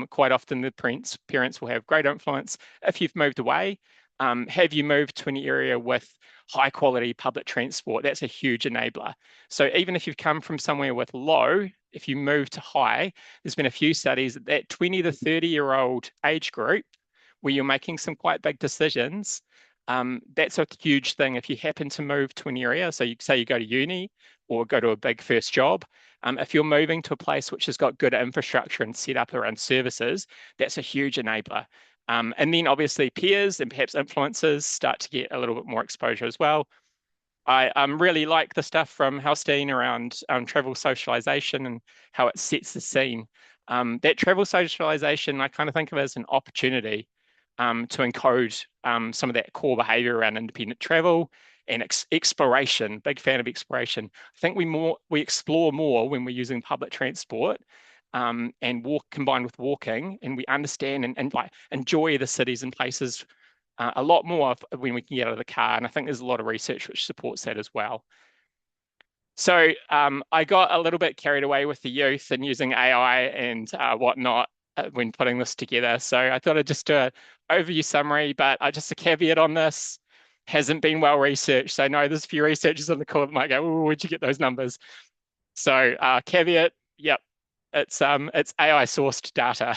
quite often the parents will have great influence. If you've moved away, have you moved to an area with high quality public transport? That's a huge enabler. So even if you've come from somewhere with low, if you move to high, there's been a few studies that 20 to 30-year-old age group where you're making some quite big decisions, that's a huge thing. If you happen to move to an area, so you say you go to uni or go to a big first job. If you're moving to a place which has got good infrastructure and set up around services, that's a huge enabler. And then obviously peers and perhaps influencers start to get a little bit more exposure as well. I really like the stuff from Halstein around travel socialization and how it sets the scene. That travel socialization, I kind of think of as an opportunity to encode some of that core behavior around independent travel and exploration. Big fan of exploration. I think we explore more when we're using public transport and walk combined with walking, and we understand and like enjoy the cities and places a lot more when we can get out of the car. And I think there's a lot of research which supports that as well. So I got a little bit carried away with the youth and using AI and whatnot when putting this together. So I thought I'd just do an overview summary, but just a caveat on this, hasn't been well researched. So I know there's a few researchers on the call that might go, oh, where'd you get those numbers? So caveat, yep, it's AI sourced data.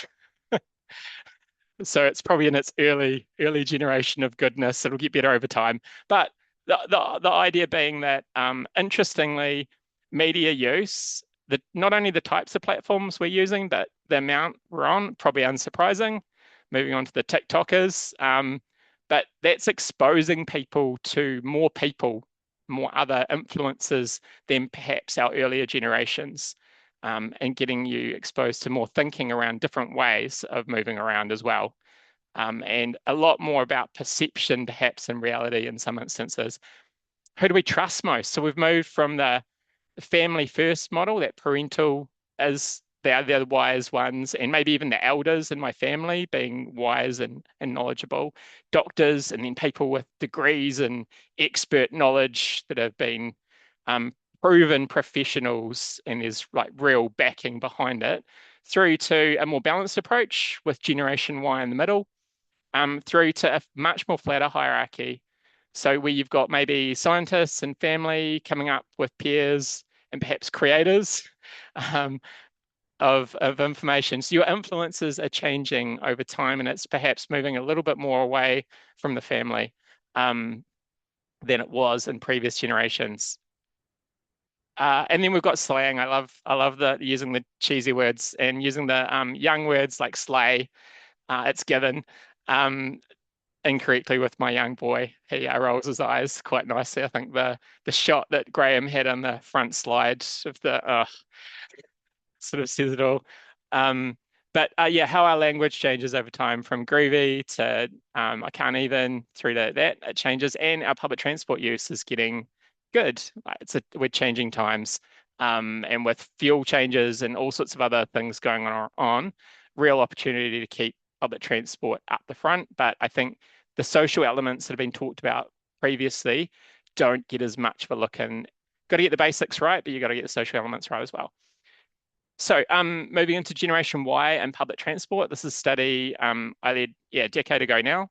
So it's probably in its early generation of goodness. It'll get better over time. But the idea being that, interestingly, media use, not only the types of platforms we're using, but the amount we're on, probably unsurprising. Moving on to the TikTokers. But that's exposing people to more other influences than perhaps our earlier generations. And getting you exposed to more thinking around different ways of moving around as well. And a lot more about perception, perhaps, in reality in some instances. Who do we trust most? So we've moved from the family first model, that parental is they're the wise ones, and maybe even the elders in my family being wise and knowledgeable, doctors, and then people with degrees and expert knowledge that have been proven professionals and there's like real backing behind it, through to a more balanced approach with Generation Y in the middle, through to a much more flatter hierarchy. So where you've got maybe scientists and family coming up with peers and perhaps creators of information. So your influences are changing over time, and it's perhaps moving a little bit more away from the family than it was in previous generations. And then we've got slang. I love using the cheesy words and using the young words like slay. It's given incorrectly with my young boy. He rolls his eyes quite nicely. I think the shot that Graham had on the front slide of the sort of says it all. But yeah, how our language changes over time from groovy to I can't even through to that it changes, and our public transport use is getting good. We're changing times, and with fuel changes and all sorts of other things going on, real opportunity to keep public transport up the front. But I think the social elements that have been talked about previously don't get as much of a look in. Got to get the basics right, but you got to get the social elements right as well. So moving into Generation Y and public transport, this is a study I led a decade ago now.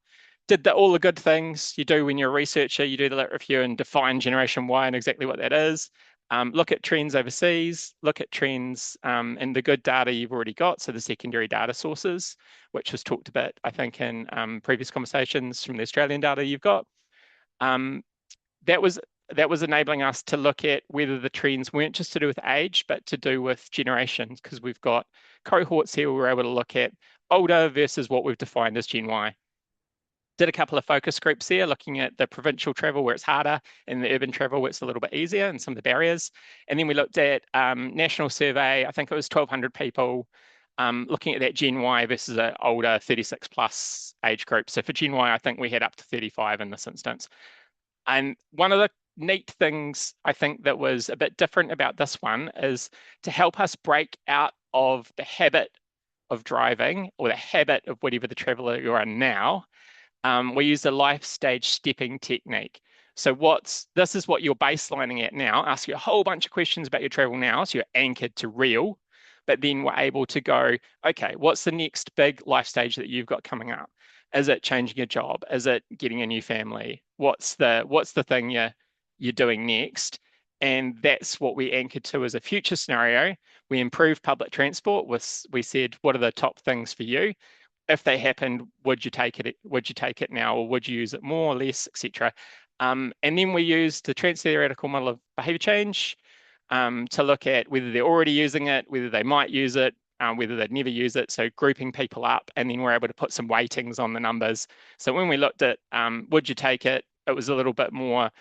Did all the good things you do when you're a researcher, you do the lit review and define Generation Y and exactly what that is. Look at trends overseas, look at trends and the good data you've already got, so the secondary data sources, which was talked about, I think, in previous conversations from the Australian data you've got. That was enabling us to look at whether the trends weren't just to do with age, but to do with generations, because we've got cohorts here where we're able to look at older versus what we've defined as Gen Y. Did a couple of focus groups there, looking at the provincial travel where it's harder and the urban travel where it's a little bit easier and some of the barriers. And then we looked at national survey, I think it was 1,200 people, looking at that Gen Y versus an older 36 plus age group. So for Gen Y, I think we had up to 35 in this instance. And one of the neat things I think that was a bit different about this one is to help us break out of the habit of driving or the habit of whatever the traveler you're on now. We use the life stage stepping technique. So this is what you're baselining at now, ask you a whole bunch of questions about your travel now, so you're anchored to real, but then we're able to go, okay, what's the next big life stage that you've got coming up? Is it changing your job? Is it getting a new family? What's the thing you're doing next? And that's what we anchored to as a future scenario. We improved public transport. We said, what are the top things for you? If they happened, would you take it? Would you take it now, or would you use it more or less, etc.? And then we used the trans theoretical model of behavior change, to look at whether they're already using it, whether they might use it, whether they'd never use it. So grouping people up, and then we're able to put some weightings on the numbers. So when we looked at would you take it, it was a little bit more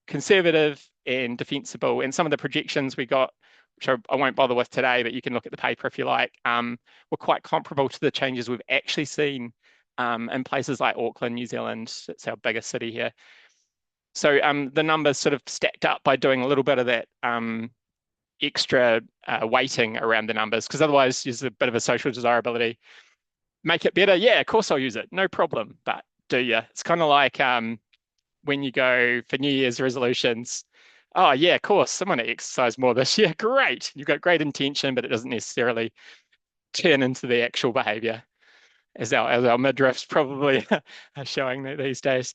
conservative and defensible. And some of the projections we got, which I won't bother with today, but you can look at the paper if you like, were quite comparable to the changes we've actually seen in places like Auckland, New Zealand. It's our biggest city here. So the numbers sort of stacked up by doing a little bit of that extra weighting around the numbers, because otherwise there's a bit of a social desirability. Make it better? Yeah, of course I'll use it, no problem. But do you? It's kind of like when you go for New Year's resolutions. Oh yeah, of course, I'm going to exercise more this year. Great. You've got great intention, but it doesn't necessarily turn into the actual behavior, as our midriffs probably are showing these days.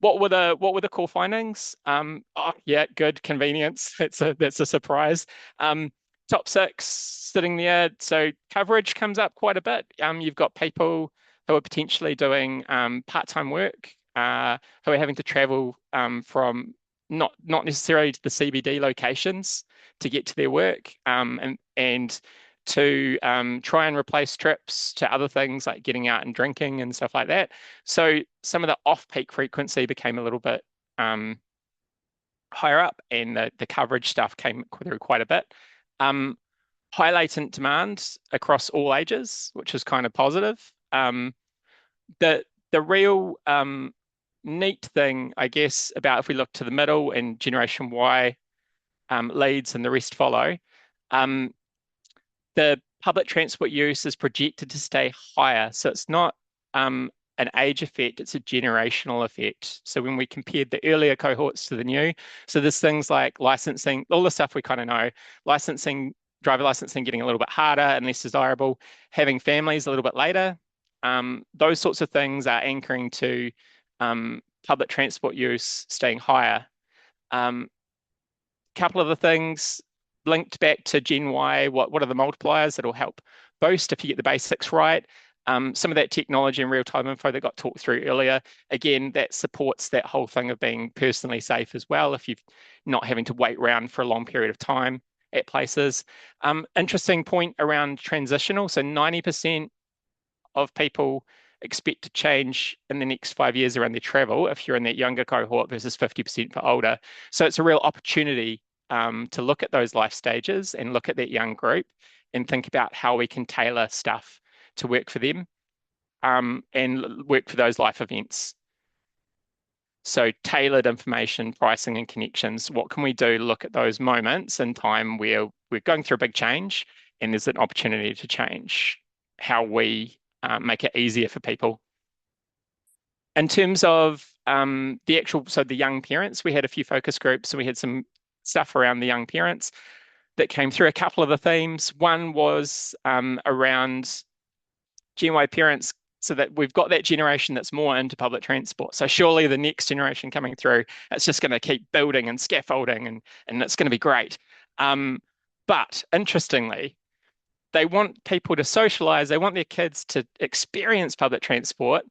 What were the core findings? Oh yeah, good convenience. That's a surprise. Top 6 sitting there. So coverage comes up quite a bit. You've got people who are potentially doing part-time work, who are having to travel from not necessarily to the CBD locations to get to their work, and to try and replace trips to other things like getting out and drinking and stuff like that. So some of the off-peak frequency became a little bit higher up, and the coverage stuff came through quite a bit. High latent demand across all ages, which is kind of positive. The real neat thing, I guess, about if we look to the middle and Generation Y leads and the rest follow, the public transport use is projected to stay higher. So it's not an age effect, it's a generational effect. So when we compared the earlier cohorts to the new, so there's things like licensing, all the stuff we kind of know, driver licensing getting a little bit harder and less desirable, having families a little bit later. Those sorts of things are anchoring to public transport use staying higher. Couple of the things linked back to Gen Y, what are the multipliers that'll help boost if you get the basics right? Some of that technology and real-time info that got talked through earlier, again, that supports that whole thing of being personally safe as well, if you're not having to wait around for a long period of time at places. Interesting point around transitional. So 90% of people expect to change in the next 5 years around their travel if you're in that younger cohort versus 50% for older. So it's a real opportunity to look at those life stages and look at that young group and think about how we can tailor stuff to work for them and work for those life events. So tailored information, pricing and connections. What can we do to look at those moments in time where we're going through a big change and there's an opportunity to change how we make it easier for people. In terms of the young parents, we had a few focus groups, and we had some stuff around the young parents that came through. A couple of the themes. One was around Gen Y parents, so that we've got that generation that's more into public transport. So surely the next generation coming through, it's just going to keep building and scaffolding, and it's going to be great. But interestingly, they want people to socialize. They want their kids to experience public transport,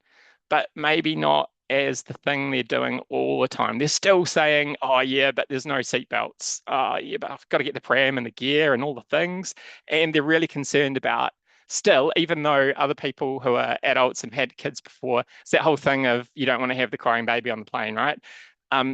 but maybe not as the thing they're doing all the time. They're still saying, oh yeah, but there's no seatbelts. Oh yeah, but I've got to get the pram and the gear and all the things. And they're really concerned about still, even though other people who are adults and had kids before, it's that whole thing of you don't want to have the crying baby on the plane, right?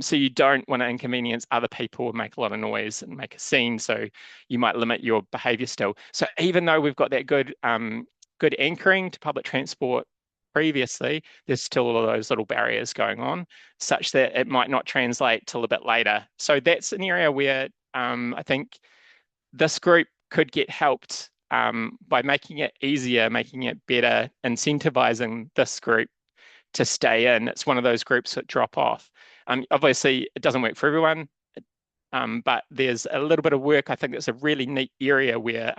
So you don't want to inconvenience other people and make a lot of noise and make a scene. So you might limit your behavior still. So even though we've got that good anchoring to public transport previously, there's still all of those little barriers going on, such that it might not translate till a bit later. So that's an area where I think this group could get helped by making it easier, making it better, incentivizing this group to stay in. It's one of those groups that drop off. Obviously, it doesn't work for everyone, but there's a little bit of work. I think that's a really neat area where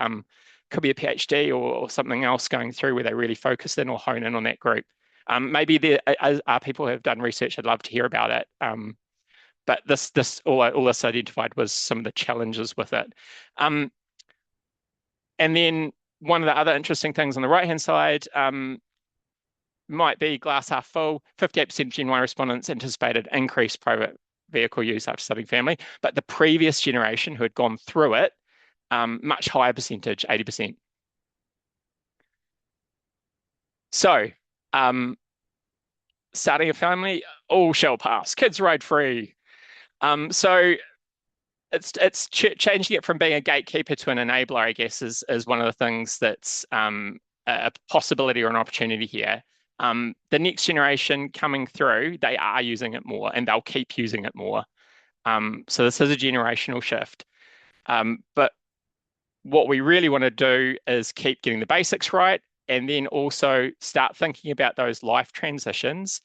could be a PhD or something else going through where they really focus in or hone in on that group. Maybe there are people who have done research. I'd love to hear about it. But all this identified was some of the challenges with it. And then one of the other interesting things on the right-hand side might be glass half full. 58% of Gen Y respondents anticipated increased private vehicle use after starting family, but the previous generation who had gone through it, much higher percentage, 80%. So, starting a family, all shall pass. Kids ride free. So it's changing it from being a gatekeeper to an enabler, I guess, is one of the things that's a possibility or an opportunity here. The next generation coming through, they are using it more and they'll keep using it more. So this is a generational shift. But what we really want to do is keep getting the basics right and then also start thinking about those life transitions.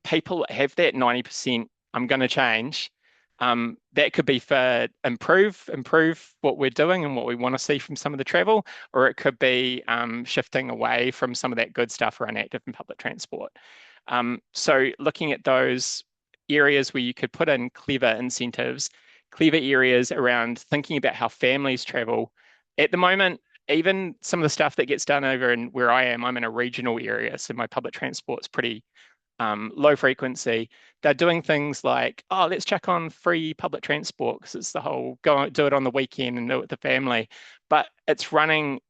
People have that 90%, I'm going to change. That could be for improve what we're doing and what we want to see from some of the travel, or it could be shifting away from some of that good stuff around active and public transport. So looking at those areas where you could put in clever incentives, clever areas around thinking about how families travel. At the moment, even some of the stuff that gets done over in where I am, I'm in a regional area, so my public transport's pretty low frequency. They're doing things like, oh, let's check on free public transport because it's the whole go do it on the weekend and do it with the family. But it's running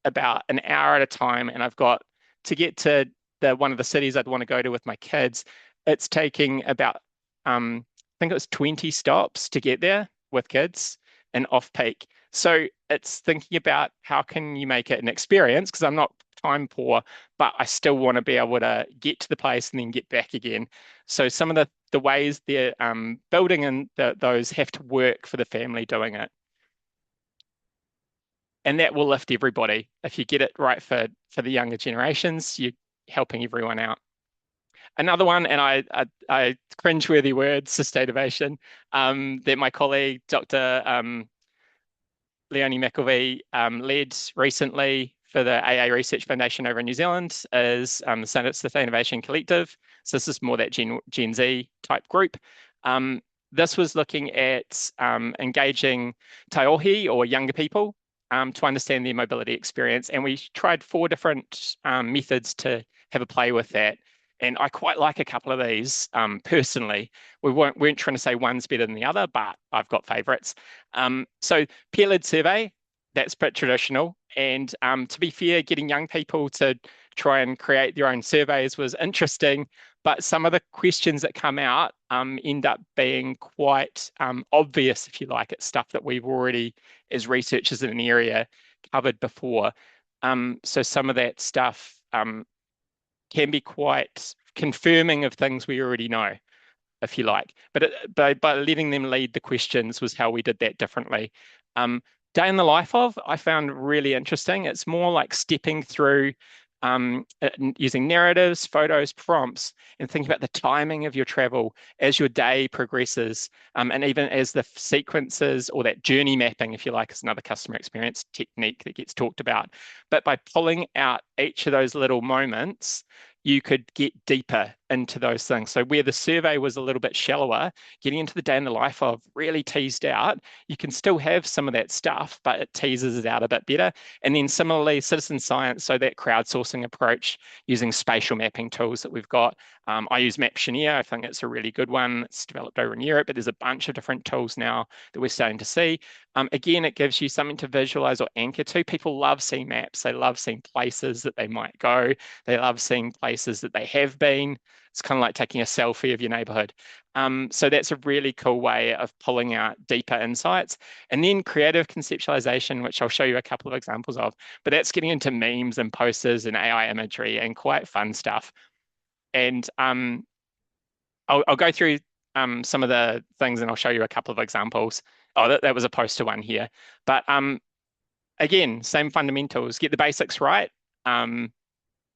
about an hour at a time, and I've got to get to one of the cities I'd want to go to with my kids. It's taking about I think it was 20 stops to get there with kids and off peak. So it's thinking about how can you make it an experience, because I'm not time poor, but I still want to be able to get to the place and then get back again. So some of the ways they're building in those have to work for the family doing it. And that will lift everybody. If you get it right for the younger generations, you're helping everyone out. Another one, and I cringeworthy word, sustainability, that my colleague, Dr. Leonie McElvey, led recently for the AA Research Foundation over in New Zealand is the Sustainability Collective. So this is more that Gen Z type group. This was looking at engaging taiōhi or younger people to understand their mobility experience. And we tried 4 different methods to have a play with that. And I quite like a couple of these personally. We weren't trying to say one's better than the other, but I've got favorites. So peer-led survey, that's a bit traditional. And to be fair, getting young people to try and create their own surveys was interesting, but some of the questions that come out end up being quite obvious, if you like. It's stuff that we've already, as researchers in an area, covered before. So some of that stuff can be quite confirming of things we already know, if you like. But by letting them lead the questions was how we did that differently. Day in the life of, I found really interesting. It's more like stepping through using narratives, photos, prompts, and thinking about the timing of your travel as your day progresses, and even as the sequences or that journey mapping, if you like, is another customer experience technique that gets talked about. But by pulling out each of those little moments, you could get deeper into those things. So where the survey was a little bit shallower, getting into the day in the life of really teased out, you can still have some of that stuff, but it teases it out a bit better. And then similarly, citizen science, so that crowdsourcing approach using spatial mapping tools that we've got. I use Maptioneer. I think it's a really good one. It's developed over in Europe, but there's a bunch of different tools now that we're starting to see. Again, it gives you something to visualize or anchor to. People love seeing maps. They love seeing places that they might go. They love seeing places that they have been. It's kind of like taking a selfie of your neighborhood. So that's a really cool way of pulling out deeper insights. And then creative conceptualization, which I'll show you a couple of examples of, but that's getting into memes and posters and AI imagery and quite fun stuff. And I'll go through some of the things and I'll show you a couple of examples. Oh, that was a poster one here. But again, same fundamentals, get the basics right.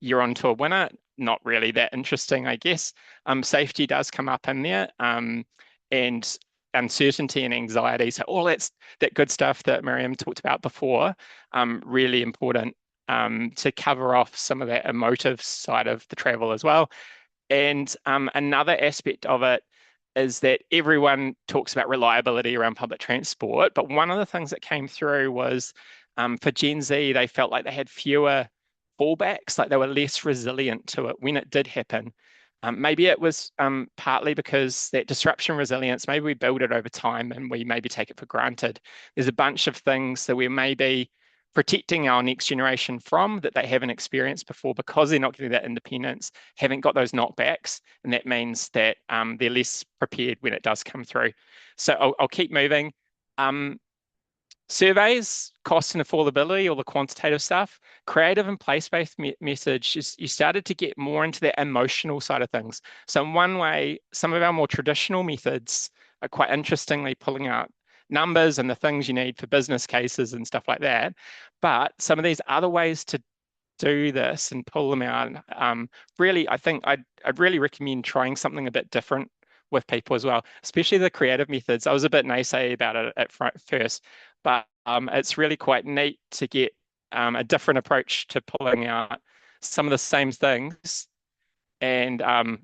You're onto a winner. Not really that interesting, I guess. Safety does come up in there, and uncertainty and anxiety. So all that good stuff that Maryam talked about before, really important to cover off some of that emotive side of the travel as well. And another aspect of it is that everyone talks about reliability around public transport, but one of the things that came through was for Gen Z, they felt like they had fewer fallbacks, like they were less resilient to it when it did happen. Maybe it was partly because that disruption resilience, maybe we build it over time and we maybe take it for granted. There's a bunch of things that we may be protecting our next generation from that they haven't experienced before because they're not getting that independence, haven't got those knockbacks, and that means that they're less prepared when it does come through. So I'll keep moving. Surveys, cost and affordability, all the quantitative stuff, creative and place-based message, you started to get more into the emotional side of things. So in one way, some of our more traditional methods are quite interestingly pulling out numbers and the things you need for business cases and stuff like that. But some of these other ways to do this and pull them out, really, I think I'd really recommend trying something a bit different with people as well, especially the creative methods. I was a bit naysay about it at first, but it's really quite neat to get a different approach to pulling out some of the same things. And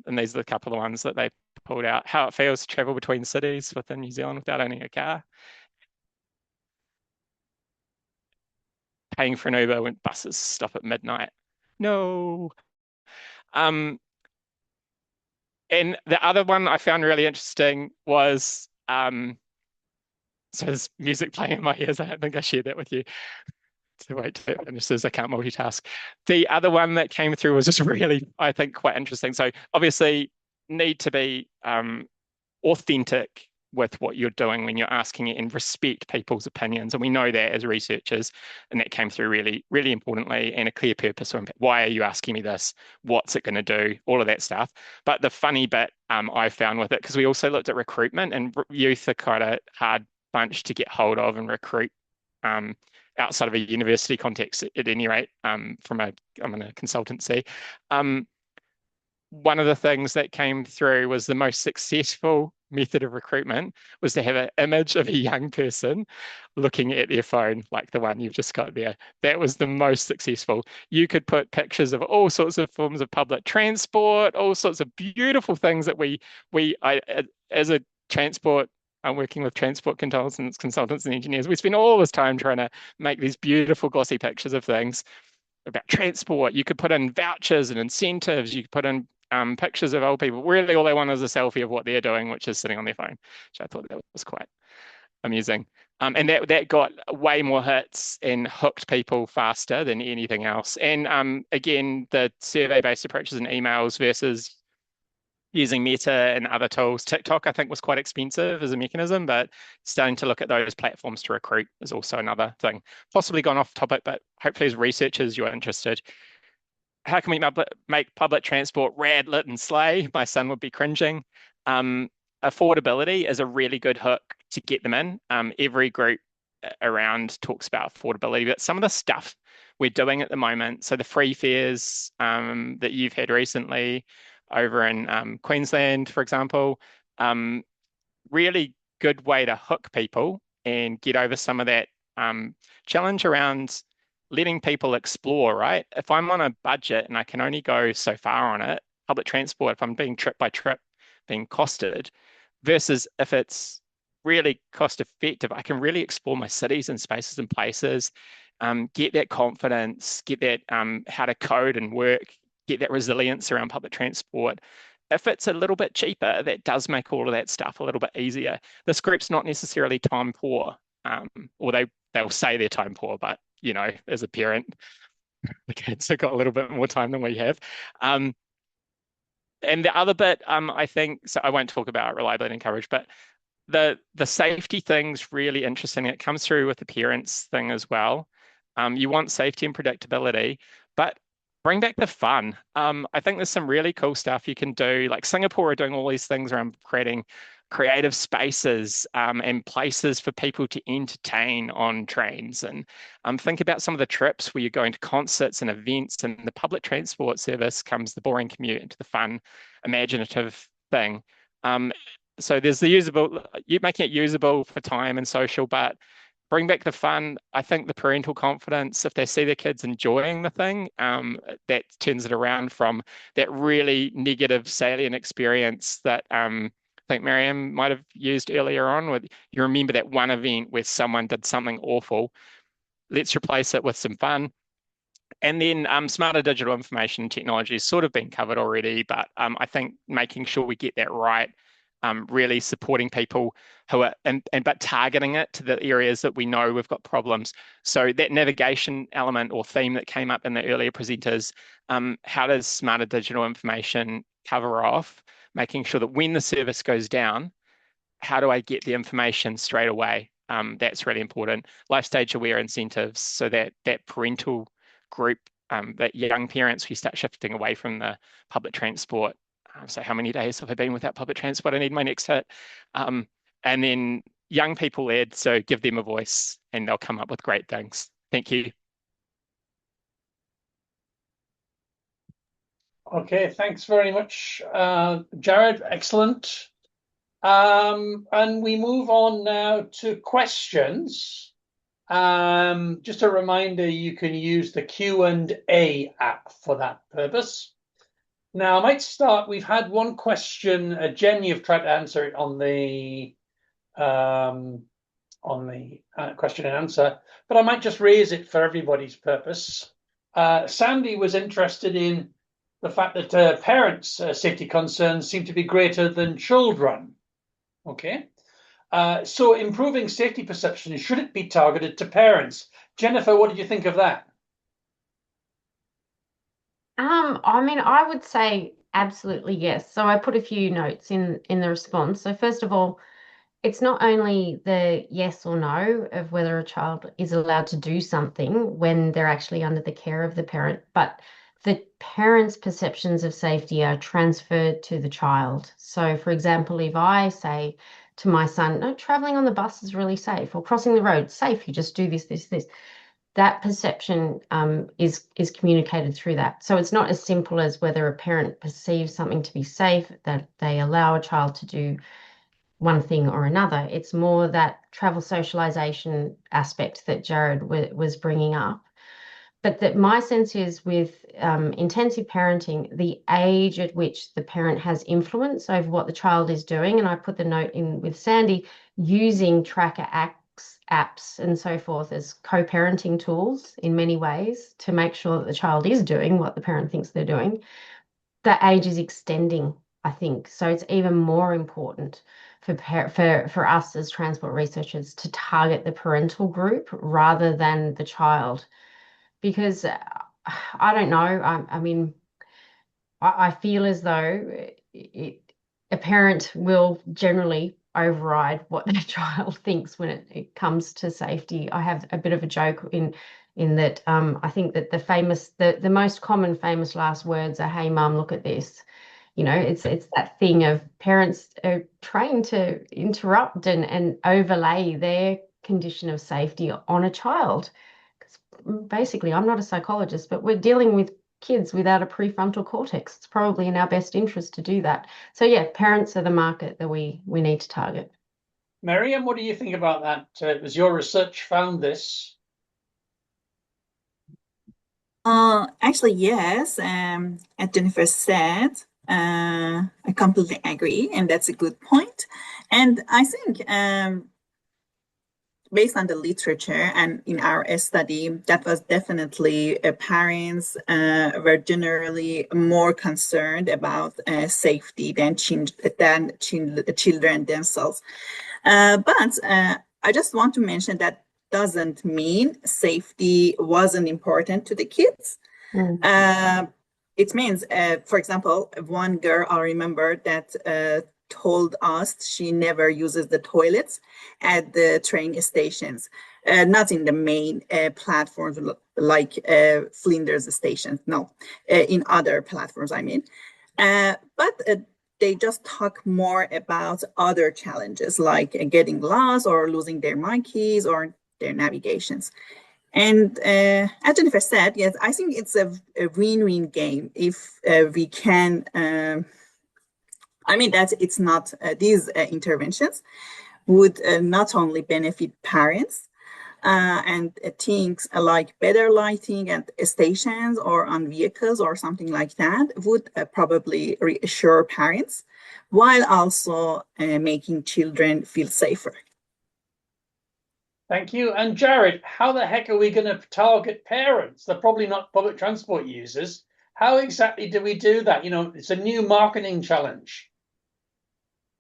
these are a couple of ones that they pulled out. How it feels to travel between cities within New Zealand without owning a car. Paying for an Uber when buses stop at midnight. No. And the other one I found really interesting was so there's music playing in my ears. I don't think I shared that with you. So wait till it finishes. I can't multitask. The other one that came through was just really, I think, quite interesting. So obviously need to be authentic with what you're doing when you're asking it and respect people's opinions. And we know that as researchers, and that came through really, really importantly, and a clear purpose. Why are you asking me this? What's it going to do? All of that stuff. But the funny bit I found with it, because we also looked at recruitment, and youth are quite a hard bunch to get hold of and recruit outside of a university context at any rate, I'm in a consultancy. One of the things that came through was the most successful method of recruitment was to have an image of a young person looking at their phone, like the one you've just got there. That was the most successful. You could put pictures of all sorts of forms of public transport, all sorts of beautiful things that as a transport, I'm working with transport consultants and engineers. We spend all this time trying to make these beautiful glossy pictures of things about transport. You could put in vouchers and incentives. You could put in pictures of old people. Really, all they want is a selfie of what they're doing, which is sitting on their phone, which I thought that was quite amusing. And that got way more hits and hooked people faster than anything else. And again, the survey-based approaches and emails versus using Meta and other tools. TikTok, I think, was quite expensive as a mechanism, but starting to look at those platforms to recruit is also another thing. Possibly gone off topic, but hopefully as researchers, you're interested. How can we make public transport rad, lit, and slay? My son would be cringing. Affordability is a really good hook to get them in. Every group around talks about affordability, but some of the stuff we're doing at the moment, so the free fares that you've had recently, over in Queensland, for example, really good way to hook people and get over some of that challenge around letting people explore, right? If I'm on a budget and I can only go so far on it, public transport, if I'm being trip by trip, being costed, versus if it's really cost effective, I can really explore my cities and spaces and places, get that confidence, get that how to code and work, get that resilience around public transport. If it's a little bit cheaper, that does make all of that stuff a little bit easier. This group's not necessarily time poor, or they'll say they're time poor, but you know, as a parent, the kids have got a little bit more time than we have. And the other bit, I think, so I won't talk about reliability and coverage, but the safety thing's really interesting. It comes through with the parents thing as well. You want safety and predictability, but bring back the fun. I think there's some really cool stuff you can do. Like Singapore are doing all these things around creating creative spaces and places for people to entertain on trains. And think about some of the trips where you're going to concerts and events, and the public transport service comes the boring commute into the fun, imaginative thing. So there's the you're making it usable for time and social, but bring back the fun. I think the parental confidence, if they see their kids enjoying the thing, that turns it around from that really negative salient experience that I think Maryam might have used earlier on. With you remember that one event where someone did something awful. Let's replace it with some fun. And then smarter digital information technology has sort of been covered already, but I think making sure we get that right, really supporting people who are, but targeting it to the areas that we know we've got problems. So that navigation element or theme that came up in the earlier presenters, how does smarter digital information cover off, making sure that when the service goes down, how do I get the information straight away? That's really important. Life stage aware incentives, so that parental group, that young parents, we start shifting away from the public transport. So how many days have I been without public transport? I need my next hit. And then young people led, so give them a voice and they'll come up with great things. Thank you. Okay, thanks very much, Jared. Excellent. And we move on now to questions. Just a reminder, you can use the Q&A app for that purpose. Now, I might start. We've had one question. Jen, you've tried to answer it on the question and answer, but I might just raise it for everybody's purpose. Sandy was interested in the fact that parents' safety concerns seem to be greater than children. Okay. So improving safety perception, should it be targeted to parents? Jennifer, what did you think of that? I mean, I would say absolutely yes. So I put a few notes in the response. So first of all, it's not only the yes or no of whether a child is allowed to do something when they're actually under the care of the parent, but the parent's perceptions of safety are transferred to the child. So for example, if I say to my son, no, traveling on the bus is really safe, or crossing the road, safe, you just do this, this, this. That perception is communicated through that. So it's not as simple as whether a parent perceives something to be safe, that they allow a child to do one thing or another. It's more that travel socialization aspect that Jared was bringing up. But that my sense is with intensive parenting, the age at which the parent has influence over what the child is doing, and I put the note in with Sandy, using tracker apps and so forth as co-parenting tools in many ways to make sure that the child is doing what the parent thinks they're doing, the age is extending, I think. So it's even more important for us as transport researchers to target the parental group rather than the child. Because I don't know, I mean, I feel as though a parent will generally override what their child thinks when it comes to safety. I have a bit of a joke in that I think that the most common famous last words are, "Hey, mum, look at this." You know, it's that thing of parents are trained to interrupt and overlay their condition of safety on a child. Basically, I'm not a psychologist, but we're dealing with kids without a prefrontal cortex. It's probably in our best interest to do that. So yeah, parents are the market that we need to target. Maryam, what do you think about that? Was your research found this? Actually, yes. As Jennifer said, I completely agree, and that's a good point. And I think based on the literature and in our study, that was definitely parents were generally more concerned about safety than children themselves. But I just want to mention that doesn't mean safety wasn't important to the kids. It means, for example, one girl I remember that told us she never uses the toilets at the train stations, not in the main platforms like Flinders station, no, in other platforms, I mean. But they just talk more about other challenges like getting lost or losing their monkeys or their navigations. And as Jennifer said, yes, I think it's a win-win game if we can I mean, that it's not, these interventions would not only benefit parents and things like better lighting at stations or on vehicles or something like that would probably reassure parents while also making children feel safer. Thank you. And Jared, how the heck are we going to target parents? They're probably not public transport users. How exactly do we do that? You know, it's a new marketing challenge.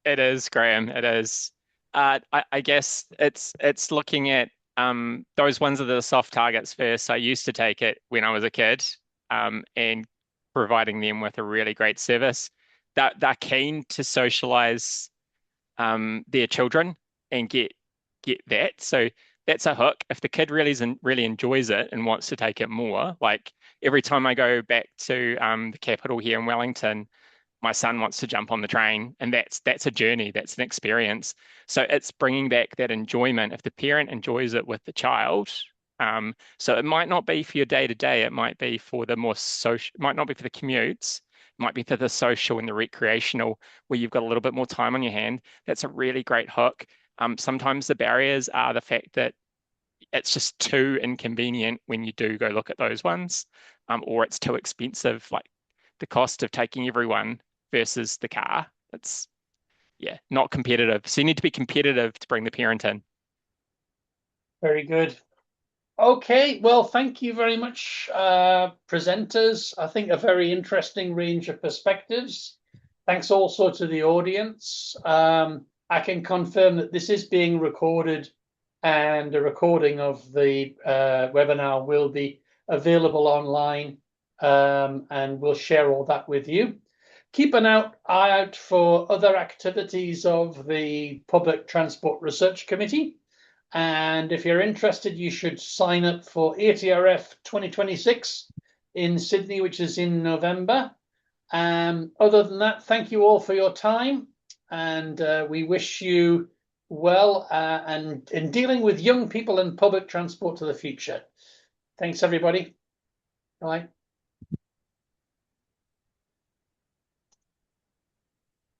It is, Graham. It is. I guess it's looking at those ones that are the soft targets first. I used to take it when I was a kid, and providing them with a really great service. They're keen to socialize their children and get that. So that's a hook. If the kid really enjoys it and wants to take it more, like every time I go back to the capital here in Wellington, my son wants to jump on the train, and that's a journey, that's an experience. So it's bringing back that enjoyment. If the parent enjoys it with the child, so it might not be for your day to day, it might be for the more social, might not be for the commutes, it might be for the social and the recreational, where you've got a little bit more time on your hand. That's a really great hook. Sometimes the barriers are the fact that it's just too inconvenient when you do go look at those ones, or it's too expensive, like the cost of taking everyone versus the car. It's, yeah, not competitive. So you need to be competitive to bring the parent in. Very good. Okay, well, thank you very much, presenters. I think a very interesting range of perspectives. Thanks also to the audience. I can confirm that this is being recorded, and a recording of the webinar will be available online, and we'll share all that with you. Keep an eye out for other activities of the Public Transport Research Committee. And if you're interested, you should sign up for ATRF 2026 in Sydney, which is in November. Other than that, thank you all for your time. And we wish you well and in dealing with young people and public transport to the future. Thanks, everybody. Bye.